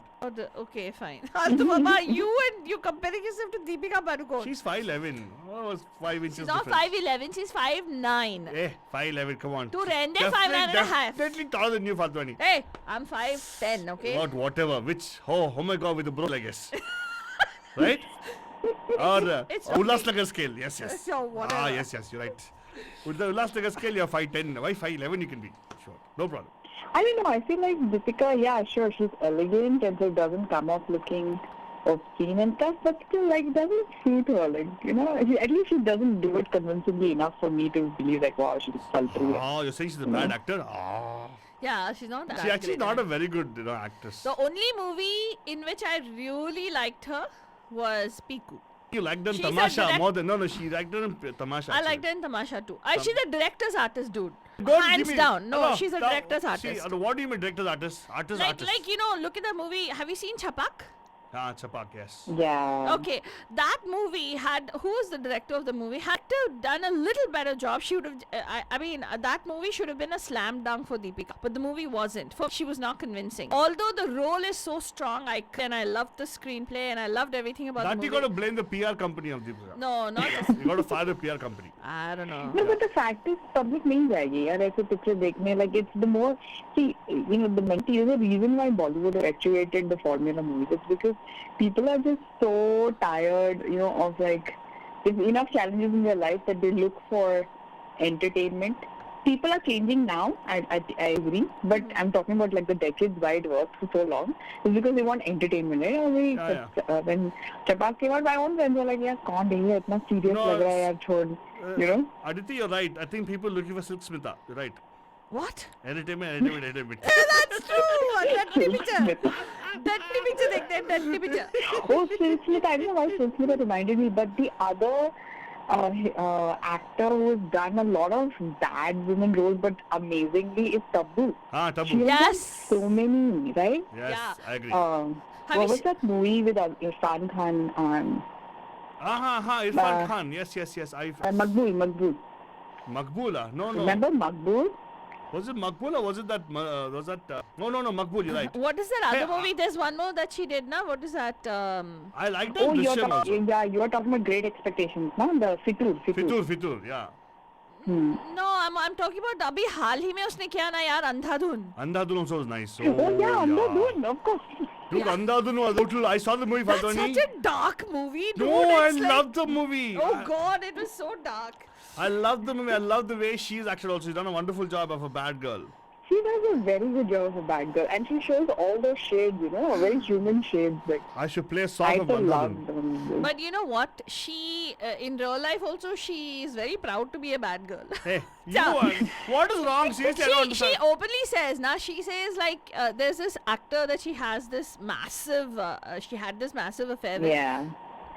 Okay, fine. Altu Baba, you comparing yourself to Deepika Padukone. She's 5'11". Oh, it was 5 inches She's not difference. 5'11", she's 5'9". Eh, 5'11", come on. Tu rende 5'9" and a half. Definitely taller than you, Fatwani. Hey, I'm 5'10", okay? Whatever. Which? Oh my God, with the bro, I guess. Right? Or It's Ulhasnagar scale. Yes. So, whatever. Yes, you're right. With the Ulhasnagar scale, you're 5'10". Why 5'11" you can be? Sure. No problem. I don't know. I feel like Deepika, yeah, sure, she's elegant and so it doesn't come off looking obscene and stuff, but still, like, it doesn't suit her. Like, you know, at least she doesn't do it convincingly enough for me to believe, like, wow, she's sultry. Oh, you're saying she's a bad actor? Oh. Yeah, she's not that She's actually great, not eh? a very good, actress. The only movie in which I really liked her was Piku. You liked her in She's a Tamasha direct- more than... No, she liked her in Tamasha. I liked her in Tamasha too. She's a director's artist, dude. Don't Hands give me- down. No, Hello, she's a now, director's see, artist. what do you mean director's artist? Artist. Like, you know, look at the movie. Have you seen Chapak? Ah, Chapak, yes. Yeah. Okay, that movie had, who was the director of the movie, had to have done a little better job. She would have, I mean, that movie should have been a slam dunk for Deepika, but the movie wasn't. She was not convincing. Although the role is so strong, and I loved the screenplay and I loved everything about That the you movie. got to blame the PR company of Deepika. No, not You got to fire the PR company. I don't know. No, but the fact is, public नहीं जाएगी यार ऐसे picture देखने. Like, it's the more, see, you know, the reason why Bollywood has actuated the formula movies. It's because people are just so tired, you know, of like, there's enough challenges in their life that they look for entertainment. People are changing now, I agree, but I'm talking about like the decades why it worked for so long. It's because they want entertainment, right? When Chapak came out, my own friends were like, yeah, कौन देखिए इतना serious No, लग रहा है यार छोड़, you know? Aditi, you're right. I think people looking for Silk Smita. You're right. What? Entertainment. That's true. Deadly picture. Deadly picture. Oh, Silk Smith, I don't know why Silk Smith reminded me, but the other actor who's done a lot of bad women roles, but amazingly, is Tabu. Ah, She Tabu. has Yes. done so many, right? Yes, Yeah. I agree. Have What you was se- that movie with Irfan Khan? Irfan Khan. Yes. Maqbool. Maqboola. No. Remember Maqbool? Was it Maqbool or was it that? No, Maqbool. You're right. What is that Hey, other movie? There's one more that she did now. What is that? I like that Oh, you're Drishyam also. you're talking about Great Expectations, no? The Fitur. Fitur. Yeah. No, I'm talking about अभी हाल ही में उसने किया ना यार अंधाधुन. Andhadhun also was nice. Oh, yeah, Andhadhun, of course. Dude, Andhadhun was total. I saw the movie. That's Faldwani. such a dark movie, dude. No, I It's like- love the movie. Oh God, it was so dark. I love the movie. I love the way she's acted also. She's done a wonderful job of a bad girl. She does a very good job of a bad girl, and she shows all those shades, you know, very human shades. Like, I should play a song I of so love Andhadhun. them. But you know what? She in real life also she is very proud to be a bad girl. Hey, you Yeah. are. What is wrong? Seriously, I don't she understand. openly says now she says like there's this actor that she has this massive she had this massive affair with. Yeah.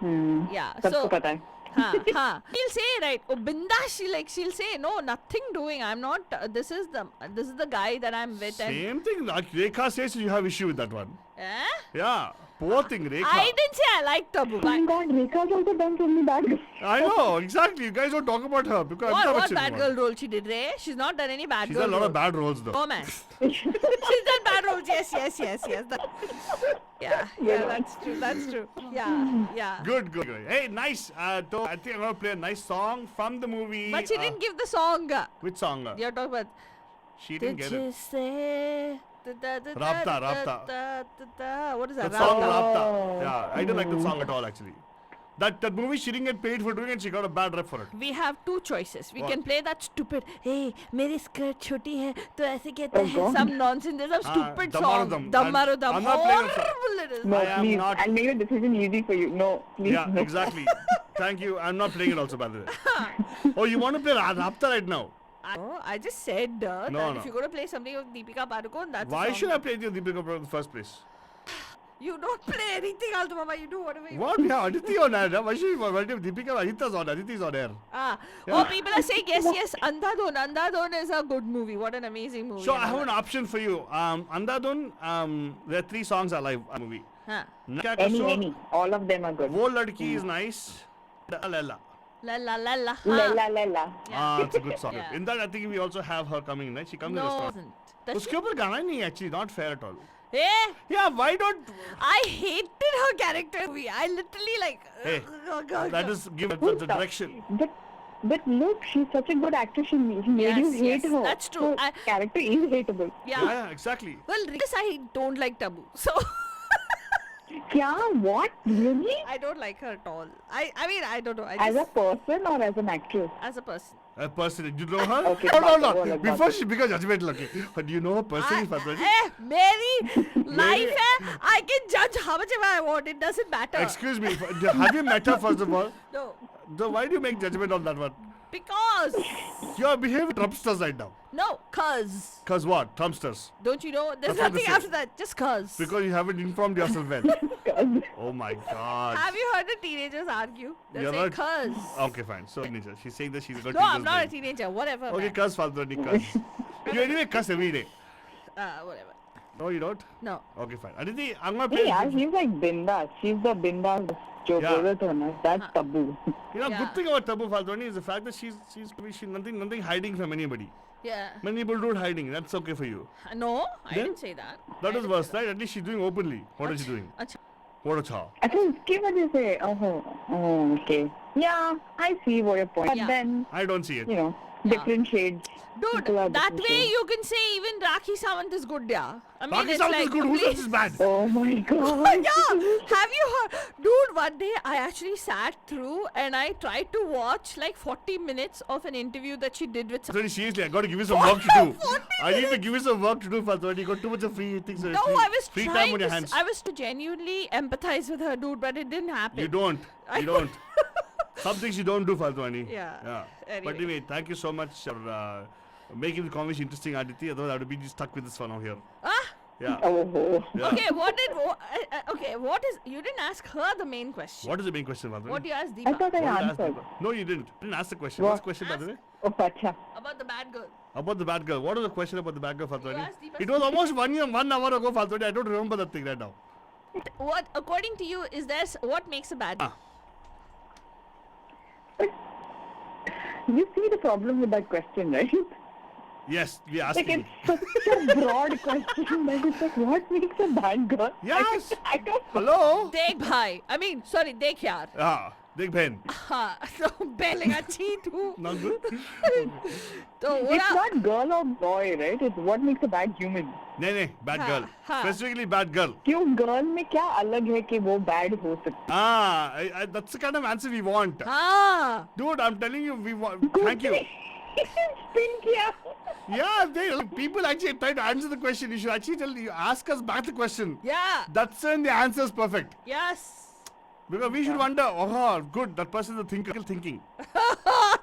Yeah. सबको So पता है. she'll say right, oh bindash, she'll say no, nothing doing, I'm not this is the guy that I'm with. And Same thing. Like Rekha says you have issue with that one. eh? Yeah. Poor thing, Rekha. I didn't say I like Tabu. Oh my God, Rekha's also done so many bad girls. I know, exactly. You guys don't talk about her because What Amitabh Bachchan bad won. girl role she did, Ray? She's not done any bad She's girl done a lot role. of bad roles though. Oh man. She's done bad roles. Yes. Yeah, that's true. Yeah. Good. Hey, nice. So I think I'm gonna play a nice song from the movie. But she didn't give the song. Which song? You're talking about. She didn't get it. Say, Rabta. What is that? That song, Rabta. Rabta. Yeah, I didn't like the song at all actually. That movie she didn't get paid for doing it. She got a bad rep for it. We have two choices. We What? can play that stupid. Hey, मेरी skirt छोटी है तो ऐसे कहते हैं. God. Some nonsense. There's some stupid Damaru song. Dam. Damaru Dam. I'm not playing that song. Horrible it is. No, I am please. not- I'll make the decision easy for you. No, please. Yeah, no. exactly. Thank you. I'm not playing it also by the way. Oh, you want to play Rabta right now? I just said that No. if you're going to play something with Deepika Padukone, that's Why a song. should I play the Deepika Padukone in the first place? You don't play anything, Alto Mama. You do whatever you What? Yeah, Aditi on air. Why should Deepika? Aditya's on. Aditi's on air. Ah. Yeah. Oh, people are saying yes. Andhadhun. Andhadhun is a good movie. What an amazing movie. So I have an option for you. Andhadhun. There are 3 songs I like in the movie. Huh. Nakya Any. Kasoor, All of them are good. Wo Ladki is nice. Lella. La la la la. Lela. Ah, it's a good song. Yeah. In that, I think we also have her coming in. Right? She comes in No, the song. wasn't. Does उसके she? ऊपर गाना ही नहीं है actually. Not fair at all. Hey, Yeah, why don't? I hated her character movie. I literally like. Hey, that is give it the direction. But look, she's such a good actress. She made you Yes, hate yes, her. that's true. Her character is hateable. Yeah. Yeah, exactly. Well, because I don't like Tabu, so. Kya? What? Really? I don't like her at all. I mean, I don't know. I As a just, person or as an actress? as a person. A person, you know her? Okay, No, no, back- no. back- Before back. she becomes judgmental, okay. But do you know her personally, Fatwani? मेरी life है. I can judge how much ever I want. It doesn't matter. Excuse me, have you met her first of all? No, So why do you make judgment on that one? because You're behaving Trumpsters right now. no, cause Cause what? Trumpsters. don't you know? There's That's what they nothing say. after that. Just cause. Because you haven't informed yourself well. Oh my god. Have you heard the teenagers argue? They You're say not- cause. Okay, fine. So, teenager. She's saying that she's got No, I'm teenager's not a brain. teenager. Whatever. Okay, man. cuss, Faltoni, cuss. You anyway cuss every day. Whatever. No, you don't? No. Okay, fine. Aditi, I'm not Hey, paying. yeah, she's like bindas. She's the bindas जो Yeah. बोले थे ना. That's taboo. You know, Yeah. good thing about Tabu Faltoni is the fact that she's nothing hiding from anybody. Yeah. Many people do hiding. That's okay for you. No, I Then? didn't say that. That I is didn't worse, say right? At least she's doing openly. What is she doing? that. अच्छा. What a cha. अच्छा उसकी वजह से oh okay. Yeah, I see what your point. But Yeah. then, I don't see it. you know, different shades. Dude, People are that different way shades. you can say even Rakhi Sawant is good, yeah. I mean, Rakhi it's Sawant like is good. Who says it's bad? Oh my god. yeah, have you heard? Dude, one day I actually sat through and I tried to watch like 40 minutes of an interview that she did with. Faltoni, seriously, I got to give you some work to do. I need to give you some work to do, Faltoni. You got too much of free things. No, I was free time trying on your to. hands. I was to genuinely empathize with her, dude, but it didn't happen. You don't. I- You don't. Some things you don't do, Faltoni. Yeah. But Anyway. anyway, thank you so much for making the conversation interesting, Aditi. Otherwise, I would have been stuck with this for now here. Ah, Yeah. Oh. Yeah. okay. Okay, what is? You didn't ask her the main question. What is the main question, Faltoni? What do you ask I Deepa thought I What did I ask answered. Deepa? No, you didn't. Didn't ask the question. What? What's the question, by the way? Oh, pacha. about the bad girl? About the bad girl. What was the question about the bad girl, Faltoni? asked Deepa It was almost 1 hour ago, Faltoni. I don't remember that thing right now. What, according to you, is there what makes a bad? Ah. You see the problem with that question, right? Yes, we asked Like you. it's such a broad question that it's like, what makes a bad girl? Yes. I don't know. Hello? Dekh bhai. I mean, sorry, dekh yaar. Ah, Dig Ben. हाँ, तो पहले अच्छी तू. Not good? तो वो It's ना not girl or boy, right? It's what makes a bad human. नहीं, bad हाँ, girl. हाँ. Specifically bad girl. क्यों girl में क्या अलग है कि वो bad हो सकती Ah, that's the kind of answer we want. हाँ. Dude, I'm telling you, we want. है? Thank you. Spin किया. Yeah, people actually try to answer the question. You should actually ask us back the question. Yeah. That's when the answer is perfect. Yes. Because we should wonder, oh, good, that person is a thinker thinking.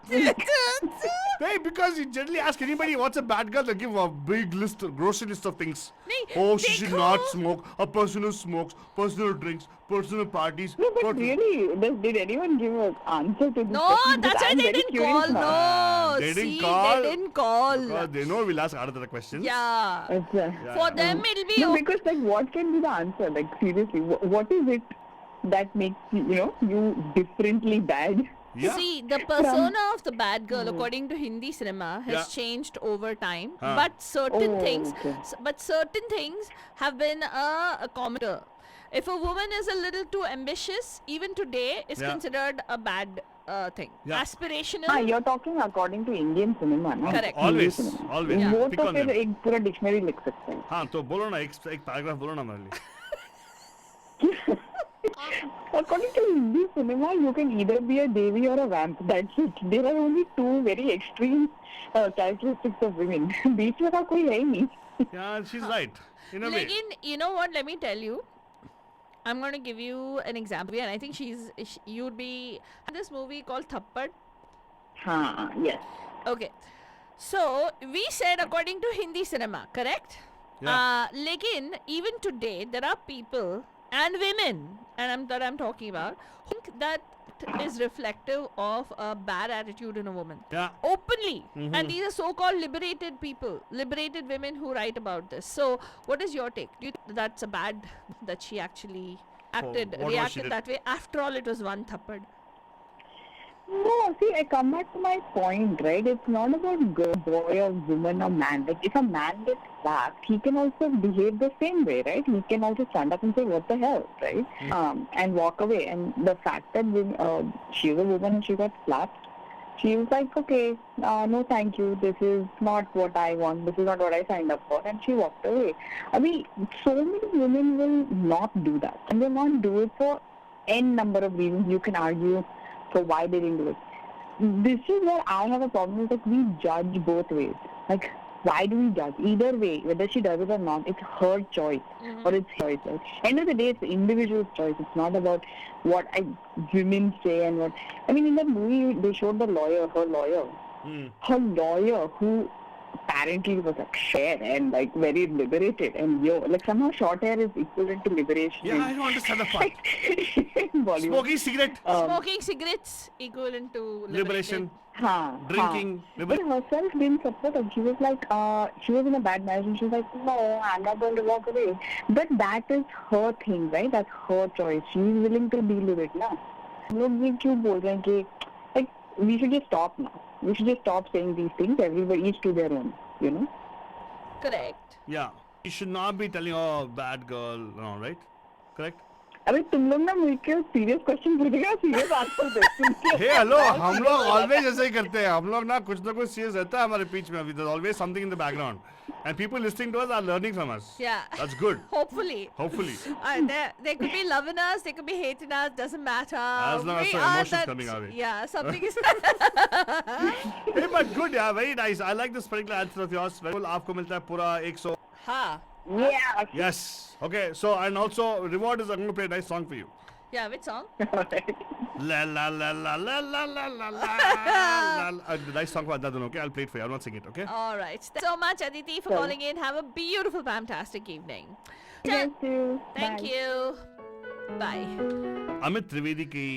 Hey, because you generally ask anybody what's a bad girl, they give a big list, grocery list of things. नहीं, Oh, she should देखो. not smoke. A person who smokes, person who drinks, person who parties. No, but person- really, did anyone give an answer to this No, question? that's Because why I'm they very didn't curious call. now. No, They didn't see, call. they didn't call. Because they know we'll ask other questions. Yeah. अच्छा. For them, it'll be No, okay. because like, what can be the answer? Like, seriously, what is it that makes you differently bad? Yeah. See, the persona of the bad girl, according to Hindi cinema, has Yeah. changed over time. Huh. But certain Oh, things, okay. certain things have been a commenter. If a woman is a little too ambitious, even today, is Yeah. considered a bad thing. Yeah. Aspirational. हाँ, you're talking according to Indian cinema, ना? Correct. Always, Indian cinema. always. Yeah. वो Pick तो on फिर them. एक पूरा dictionary लिख सकते हैं. हाँ तो बोलो ना एक पैराग्राफ बोलो ना हमारे लिए. According to Hindi cinema, you can either be a devi or a vamp. That's it. There are only two very extreme characteristics of women. बीच में का कोई है ही नहीं. Yeah, she's right. In a way. Lekin, you know what? Let me tell you. I'm going to give you an example, and I think you'd be this movie called Thappad. हाँ, yes. Okay, so we said according to Hindi cinema, correct? Yeah. Lekin even today there are people and women, and I'm talking about, who think that is reflective of a bad attitude in a woman. Yeah. Openly, and these are so-called liberated people, liberated women who write about this. So, what is your take? Do you think that's a bad that she actually acted, what was she reacted did? that way? After all, it was one thappad. No, see, I come back to my point, right? It's not about girl, boy, or woman, or man. Like, if a man gets slapped, he can also behave the same way, right? He can also stand up and say, what the hell, right? And walk away. And the fact that she's a woman and she got slapped She was like, okay, no thank you, this is not what I want, this is not what I signed up for, and she walked away. I mean, so many women will not do that, and they won't do it for n number of reasons. You can argue for why they didn't do it. This is where I have a problem, is that we judge both ways. Like, why do we judge? Either way, whether she does it or not, it's her choice, or it's choice. Right? End of the day, it's the individual's choice. It's not about what women say and what. I mean, in that movie, they showed her lawyer, who apparently was like fair and like very liberated, and like somehow short hair is equivalent to liberation. Yeah, I don't understand the part. in Bollywood. Smoking cigarette. Smoking cigarettes equivalent to Liberation. Drinking. But herself didn't support her. She was like, she was in a bad marriage and she was like, no, I'm not going to walk away. But that is her thing, right? That's her choice. She's willing to deal with it now. लोग भी क्यों बोल रहे हैं कि like we should just stop now. We should just stop saying these things. Everybody each to their own, you know. Correct. Yeah. You should not be telling, oh, bad girl, no, right? Correct? अरे तुम लोग ना मुझे serious question पूछेगा serious answer दे हे hello हम लोग always ऐसे ही करते हैं हम लोग ना कुछ सीरियस रहता है हमारे बीच में अभी there's always something in the background and people listening to us are learning from us. Yeah. That's good. Hopefully. They could be loving us, they could be hating us, doesn't matter. As long as some emotions coming our way. Yeah, something is. Hey, but good, yeah, very nice. I like this particular answer of yours. Very cool. आपको मिलता है पूरा 100. हाँ. Yeah. Yes. Okay. So and also reward is I'm going to play a nice song for you. Yeah, which song? La la la la la la la la la. Nice song for Adadun. Okay, I'll play it for you. I'll not sing it. Okay. All right. Thanks so much, Aditi, for calling in. Have a beautiful, fantastic evening. Thank you. Thank you. Bye. Amit Trivedi की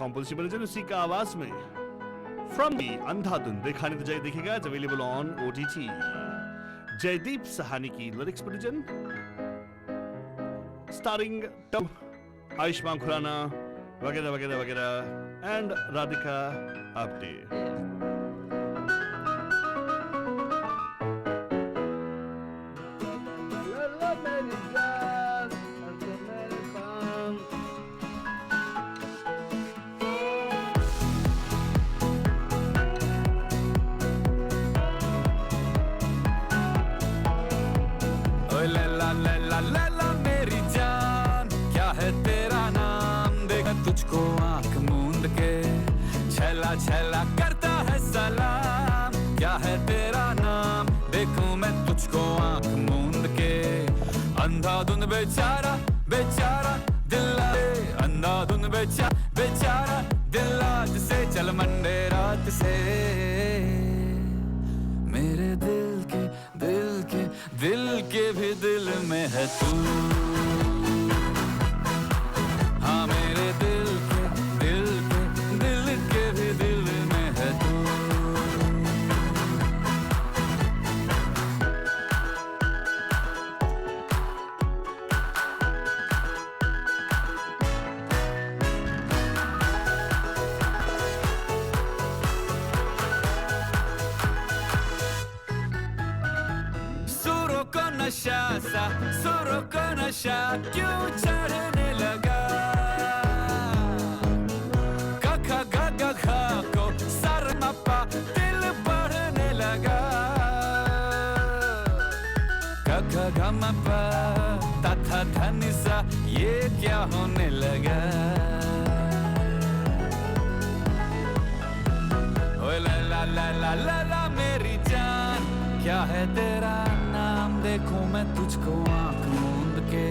composition बनी उसी का आवाज में from the अंधाधुन देखा नहीं तो जाए देखेगा it's available on OTT Jaideep Sahni की लिरिक्स प्रोड्यूजन स्टारिंग टब आयुष्मान खुराना वगैरह वगैरह वगैरह एंड राधिका आप्टे तुझको आंख मूंद के छैला छैला करता है सलाम क्या है तेरा नाम देखूं मैं तुझको आंख मूंद के अंधाधुन बेचारा बेचारा दिल अंधाधुन बेचारा दिल आज से चल मंडे रात से मेरे दिल के भी दिल में है तू हाँ मेरे दिल के भी दिल में है तू सुरों को नशा सा सुरों को नशा क्यों चढ़ने लगा को सर मपा दिल पढ़ने लगा कखा गमपा तथा धनिसा ये क्या होने लगा ओए ला ला ला ला ला ला मेरी जान क्या है तेरा नाम देखूं मैं तुझको आंख मूंद के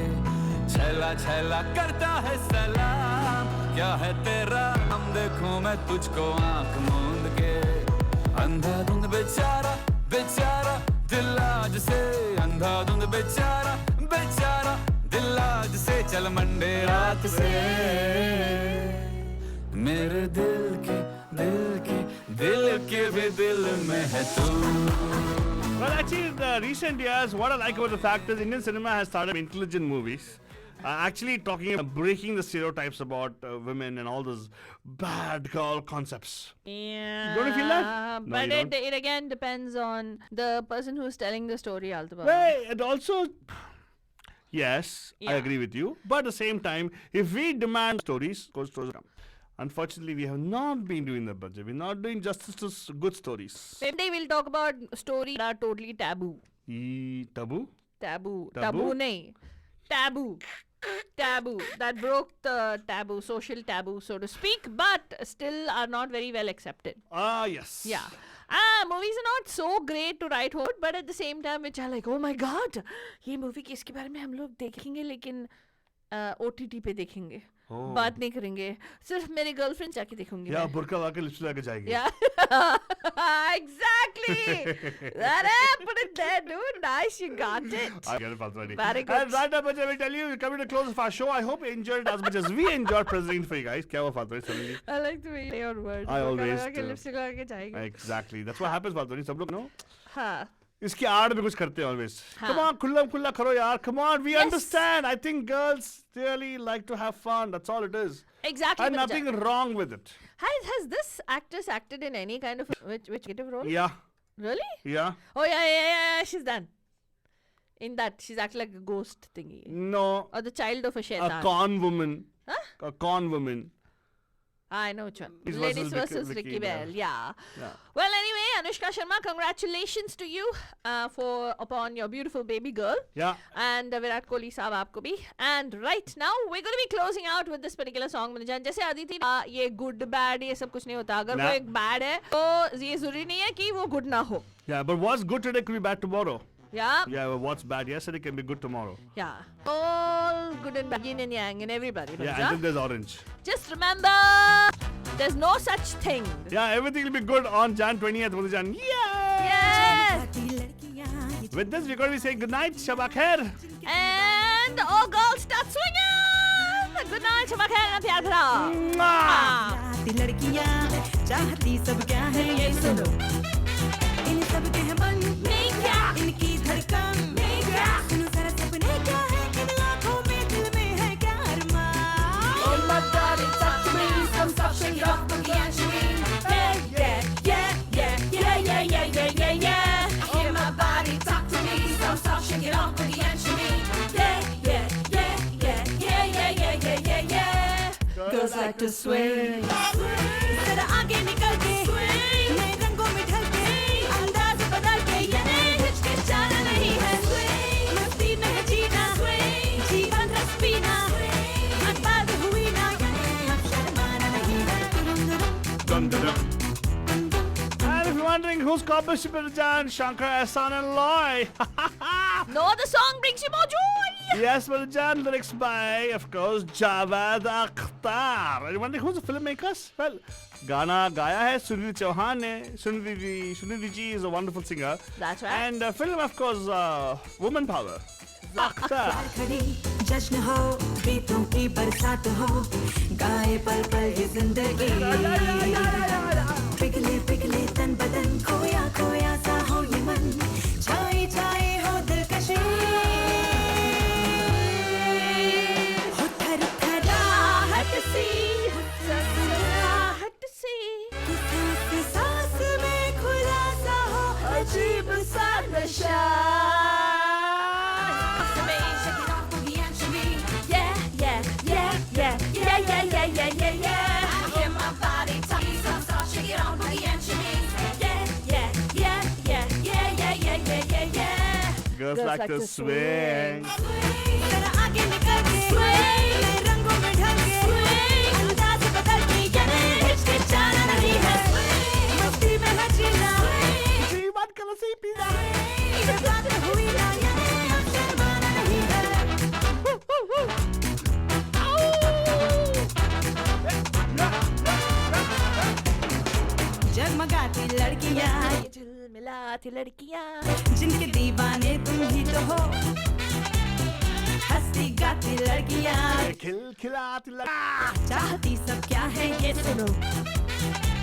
छैला छैला करता है सलाम क्या है तेरा नाम देखूं मैं तुझको आंख मूंद के अंधाधुंध बेचारा बेचारा दिल आज से अंधाधुंध बेचारा बेचारा दिल आज से चल मंडे रात से मेरे दिल के भी दिल में है तू. Well, actually, in the recent years, what I like about the fact is Indian cinema has started intelligent movies. Actually breaking the stereotypes about women and all those bad girl concepts. Yeah. Don't you feel that? No, but you it again depends on the person who's telling the story, Altaba. Well, it also... Yes, I Yeah. agree with you. But at the same time, if we demand stories come. Unfortunately, we have not been doing the budget. We're not doing justice to good stories. Today we'll talk about stories that are totally taboo. Taboo? Taboo. Taboo? Taboo nahi. Taboo. Taboo. That broke the taboo, social taboo, so to speak, but still are not very well accepted. Ah, yes. Yeah. Movies are not so great to write home, but at the same time, which are like, oh my god, ये movie किसके बारे में हम लोग देखेंगे लेकिन OTT पे देखेंगे. बात नहीं करेंगे, सिर्फ मेरे गर्लफ्रेंड जाके देखूंगी. या बुर्का लगा के लिपस्टिक लगा के जाएंगे. Yeah. Exactly. Put it there, dude. Nice, you got it. I get it, Patrani. Very good. And right now, Patrani, we tell you, coming to the close of our show. I hope you enjoyed it as much as we enjoyed presenting for you guys. क्या हुआ Patrani? Suddenly. I like the way you play on words. I always लगा के do. lipstick लगा के जाएंगे. Exactly. That's what happens, Patrani. सब लोग know. हाँ. इसकी आड़ में कुछ करते हैं always. Come on, खुल्ला करो यार. Come on, we understand. I think girls really like to have fun. That's all it is. Exactly. And nothing wrong with it. Has this actress acted in any kind of which negative role? Yeah. Really? Yeah. Oh yeah. She's done. In that, she's acted like a ghost thingy. No. Or the child of a shaitan. A con woman. Huh? A con woman. I know which one. Ladies Ladies versus versus Vicky Vicky Bell. Bell. Yeah. Yeah. Well, anyway, Anushka Sharma, congratulations to you upon your beautiful baby girl. Yeah. And Virat Kohli saab aapko bhi. And right now, we're going to be closing out with this particular song. जैसे आदिति ये good bad ये सब कुछ नहीं होता. अगर वो एक bad है, तो ये जरूरी नहीं है कि वो good ना हो. Yeah, but what's good today could be bad tomorrow. Yeah. Yeah, but what's bad yesterday can be good tomorrow. Yeah. All good and bad, yin and yang in everybody. Yeah, Banja. and then there's orange. Just remember, there's no such thing. Yeah, everything will be good on Jan 20th. Jan. Yeah! Yes! With this, we're going to be saying good night. Shabba khair. And all girls start swinging! Good night, Shabba khair and pyar bhara. Mwah! लड़कियां चाहती सब क्या है ये सुनो इन सब के हैं मन इनकी धड़कन सुनो जरा सपने क्या है इन आँखों में दिल में है क्या अरमान Oh my God, it's up to me. Some stuff shake it off from the Angelina. Yeah. Hear my body talk to me. Some stuff shake it off from the Angelina. Yeah. Girls like to swing जरा आगे निकल के नए रंगों में ढल के अंदाज बदल के ये हिचकिचाना नहीं है मस्ती में है जीना जीवन रस पीना बर्बाद हुई ना अब शर्माना नहीं है Dun, dun, dun. And if you're wondering who's co-bishop of Jan, Shankar, Ehsan and Loy. No other song brings you more joy! Yes, but Jan lyrics by, of course, Javed Akhtar. And you wondering who's the filmmakers? Well, Gana gaya hai Sunidhi Chauhan ne. Sunidhi ji is a wonderful singer. That's right. And film, of course, Woman Power. Akhtar. खड़ी जश्न हो गीतों की बरसात हो गाए पल पल ये जिंदगी पिघले पिघले तन बदन खोया खोया सा हो ये मन छाई छाई हो दिलकशी हो थर थराहट सी Sad to see. सांस सांस में खुलासा हो अजीब सा नशा Yeah. Hear my body talk. Some stuff shake it off from the Angelina. Yeah. Girls like to swing. जरा आगे निकल के नए रंगों में ढल के अंदाज बदल के ये हिचकिचाना नहीं है मस्ती में है जीना जीवन कल से पीना. बर्बाद हुई ना ये अब शर्माना नहीं है जगमगाती लड़कियां झिलमिलाती लड़कियां जिनके दीवाने तुम ही तो हो हंसती गाती लड़कियां खिलखिलाती चाहती सब क्या है ये सुनो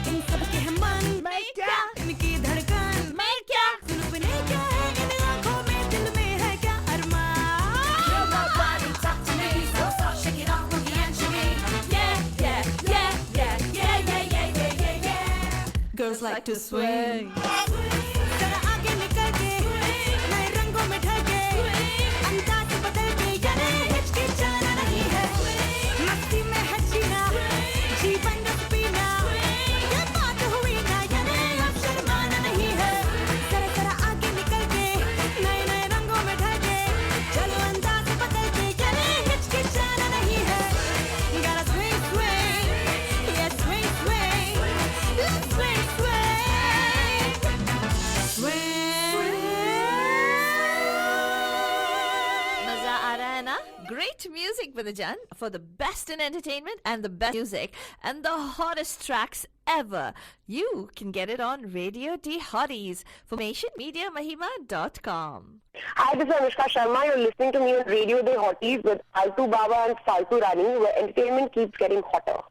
इन सब के हैं मन मैं क्या इनकी धड़कन मैं क्या सुपने क्या है इन आँखों में दिल में है क्या अरमान Hear my body talk to me. Some stuff shake it off from the Angelina. Yeah. Girls like to swing जरा आगे निकल के नए रंगों में ढल के अंदाज बदल के ये हिचकिचाना नहीं है मस्ती में है जीना जीवन great music, Vinajan, for the best in entertainment and the best music and the hottest tracks ever. You can get it on Radio D Hotties. Formation MediaMahima.com. Hi, this is Anushka Sharma. You're listening to me on Radio The Hotties with Altu Baba and Faltu Rani, where entertainment keeps getting hotter.